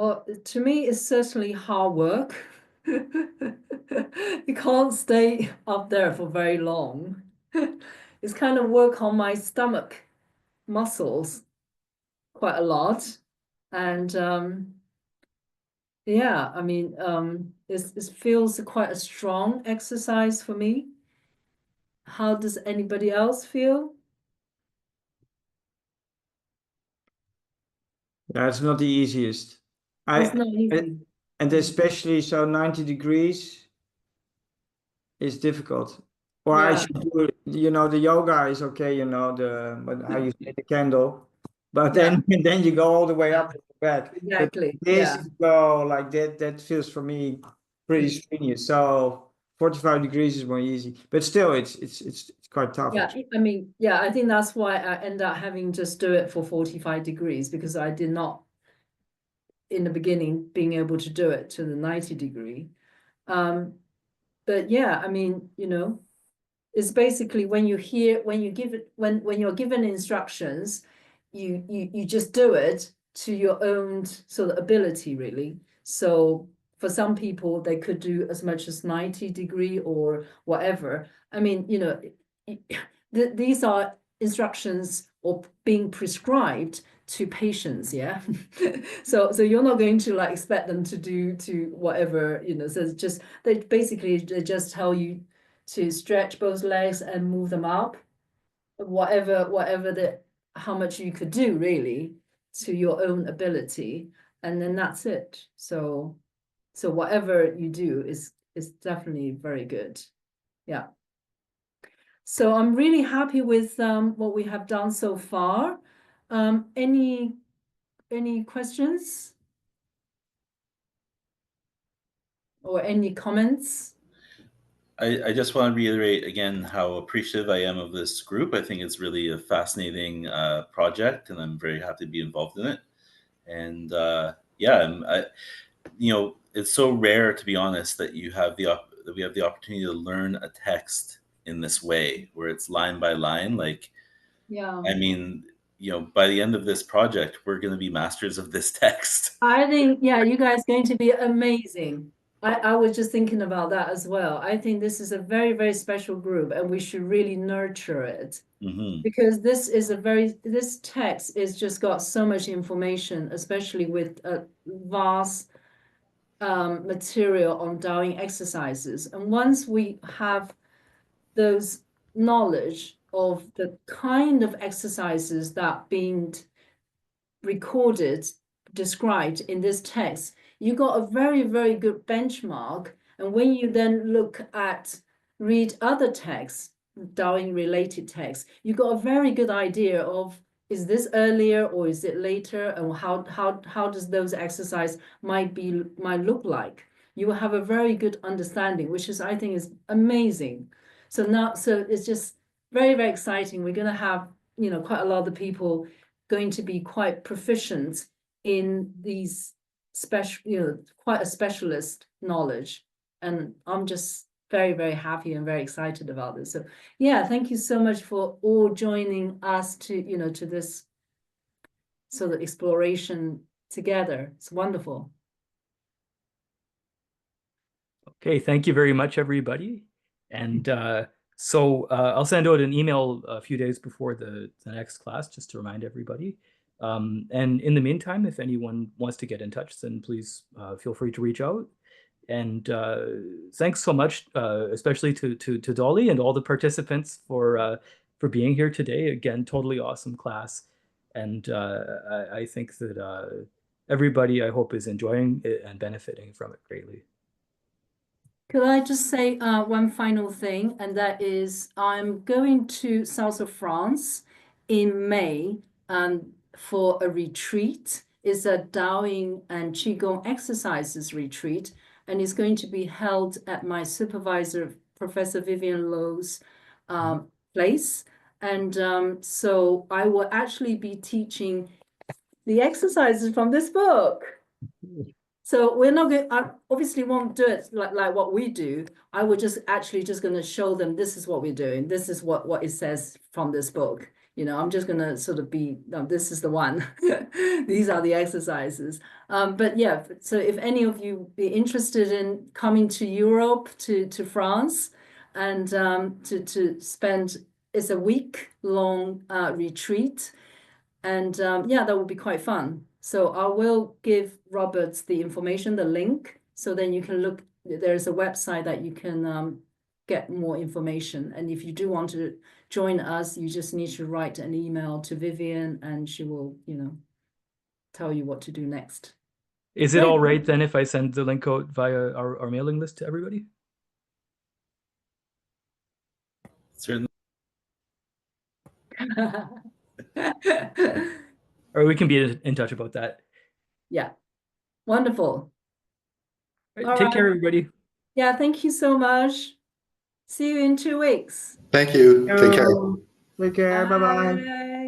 Well, to me, it's certainly hard work. You can't stay up there for very long. It's kind of work on my stomach muscles quite a lot. And yeah, I mean, it feels quite a strong exercise for me. How does anybody else feel? Yeah, it's not the easiest. It's not easy. And especially so 90 degrees is difficult. Or I Yeah. should do, you know, the yoga is okay, you know, how you say the candle. But then then you go all the way up and back. Exactly. But this go like that feels for me pretty strenuous. So 45 degrees is more easy. But still it's quite tough. Yeah, actually. I mean, yeah, I think that's why I end up having just do it for 45 degrees, because I did not in the beginning being able to do it to the 90 degree. But yeah, I mean, you know, it's basically when you're given instructions, you just do it to your own sort of ability, really. So for some people, they could do as much as 90 degree or whatever. I mean, you know, these are instructions or being prescribed to patients, yeah. So you're not going to like expect them to do to whatever, you know. So it's just they just tell you to stretch both legs and move them up, whatever how much you could do really to your own ability, and then that's it. So whatever you do is definitely very good. Yeah. So I'm really happy with what we have done so far. Any questions or any comments? I just want to reiterate again how appreciative I am of this group. I think it's really a fascinating project, and I'm very happy to be involved in it. And yeah, you know, it's so rare, to be honest, that we have the opportunity to learn a text in this way, where it's line by line. Like, Yeah, I mean, you know, by the end of this project, we're going to be masters of this text. I think, yeah, you guys are going to be amazing. I was just thinking about that as well. I think this is a very, very special group, and we should really nurture it. Mm-hmm. Because this text is just got so much information, especially with a vast material on Daoing exercises. And once we have those knowledge of the kind of exercises that being recorded, described in this text, you got a very, very good benchmark. And when you then read other texts, Daoing related texts, you got a very good idea of, is this earlier or is it later, and how does those exercise might look like. You will have a very good understanding, which is, I think, is amazing. So it's just very, very exciting. We're going to have, you know, quite a lot of the people going to be quite proficient in these special, you know, quite a specialist knowledge. And I'm just very, very happy and very excited about this. So yeah, thank you so much for all joining us to, you know, to this sort of exploration together. It's wonderful. Okay, thank you very much, everybody. And so I'll send out an email a few days before the next class, just to remind everybody. And in the meantime, if anyone wants to get in touch, then please feel free to reach out. And thanks so much, especially to Dolly and all the participants for being here today. Again, totally awesome class. And I think that everybody, I hope, is enjoying it and benefiting from it greatly. Could I just say one final thing, and that is I'm going to south of France in May for a retreat. It's a Daoing and Qigong exercises retreat, and it's going to be held at my supervisor, Professor Vivian Lowe's place. And so I will actually be teaching the exercises from this book. So we're not going, I obviously won't do it like what we do. I would just going to show them, this is what we're doing. This is what it says from this book. I'm just going to sort of no, this is the one. These are the exercises. But yeah, so if any of you be interested in coming to Europe, to France, and to spend, it's a week-long retreat. And yeah, that would be quite fun. So I will give Robert the information, the link, so then you can look. There's a website that you can get more information. And if you do want to join us, you just need to write an email to Vivian, and she will, tell you what to do next. Is it all right then if I send the link out via our mailing list to everybody? Certainly. Or we can be in touch about that. Yeah. Wonderful. Right, take care, everybody. Yeah, thank you so much. See you in 2 weeks. Thank you. Take care. Take care. Bye-bye. Bye.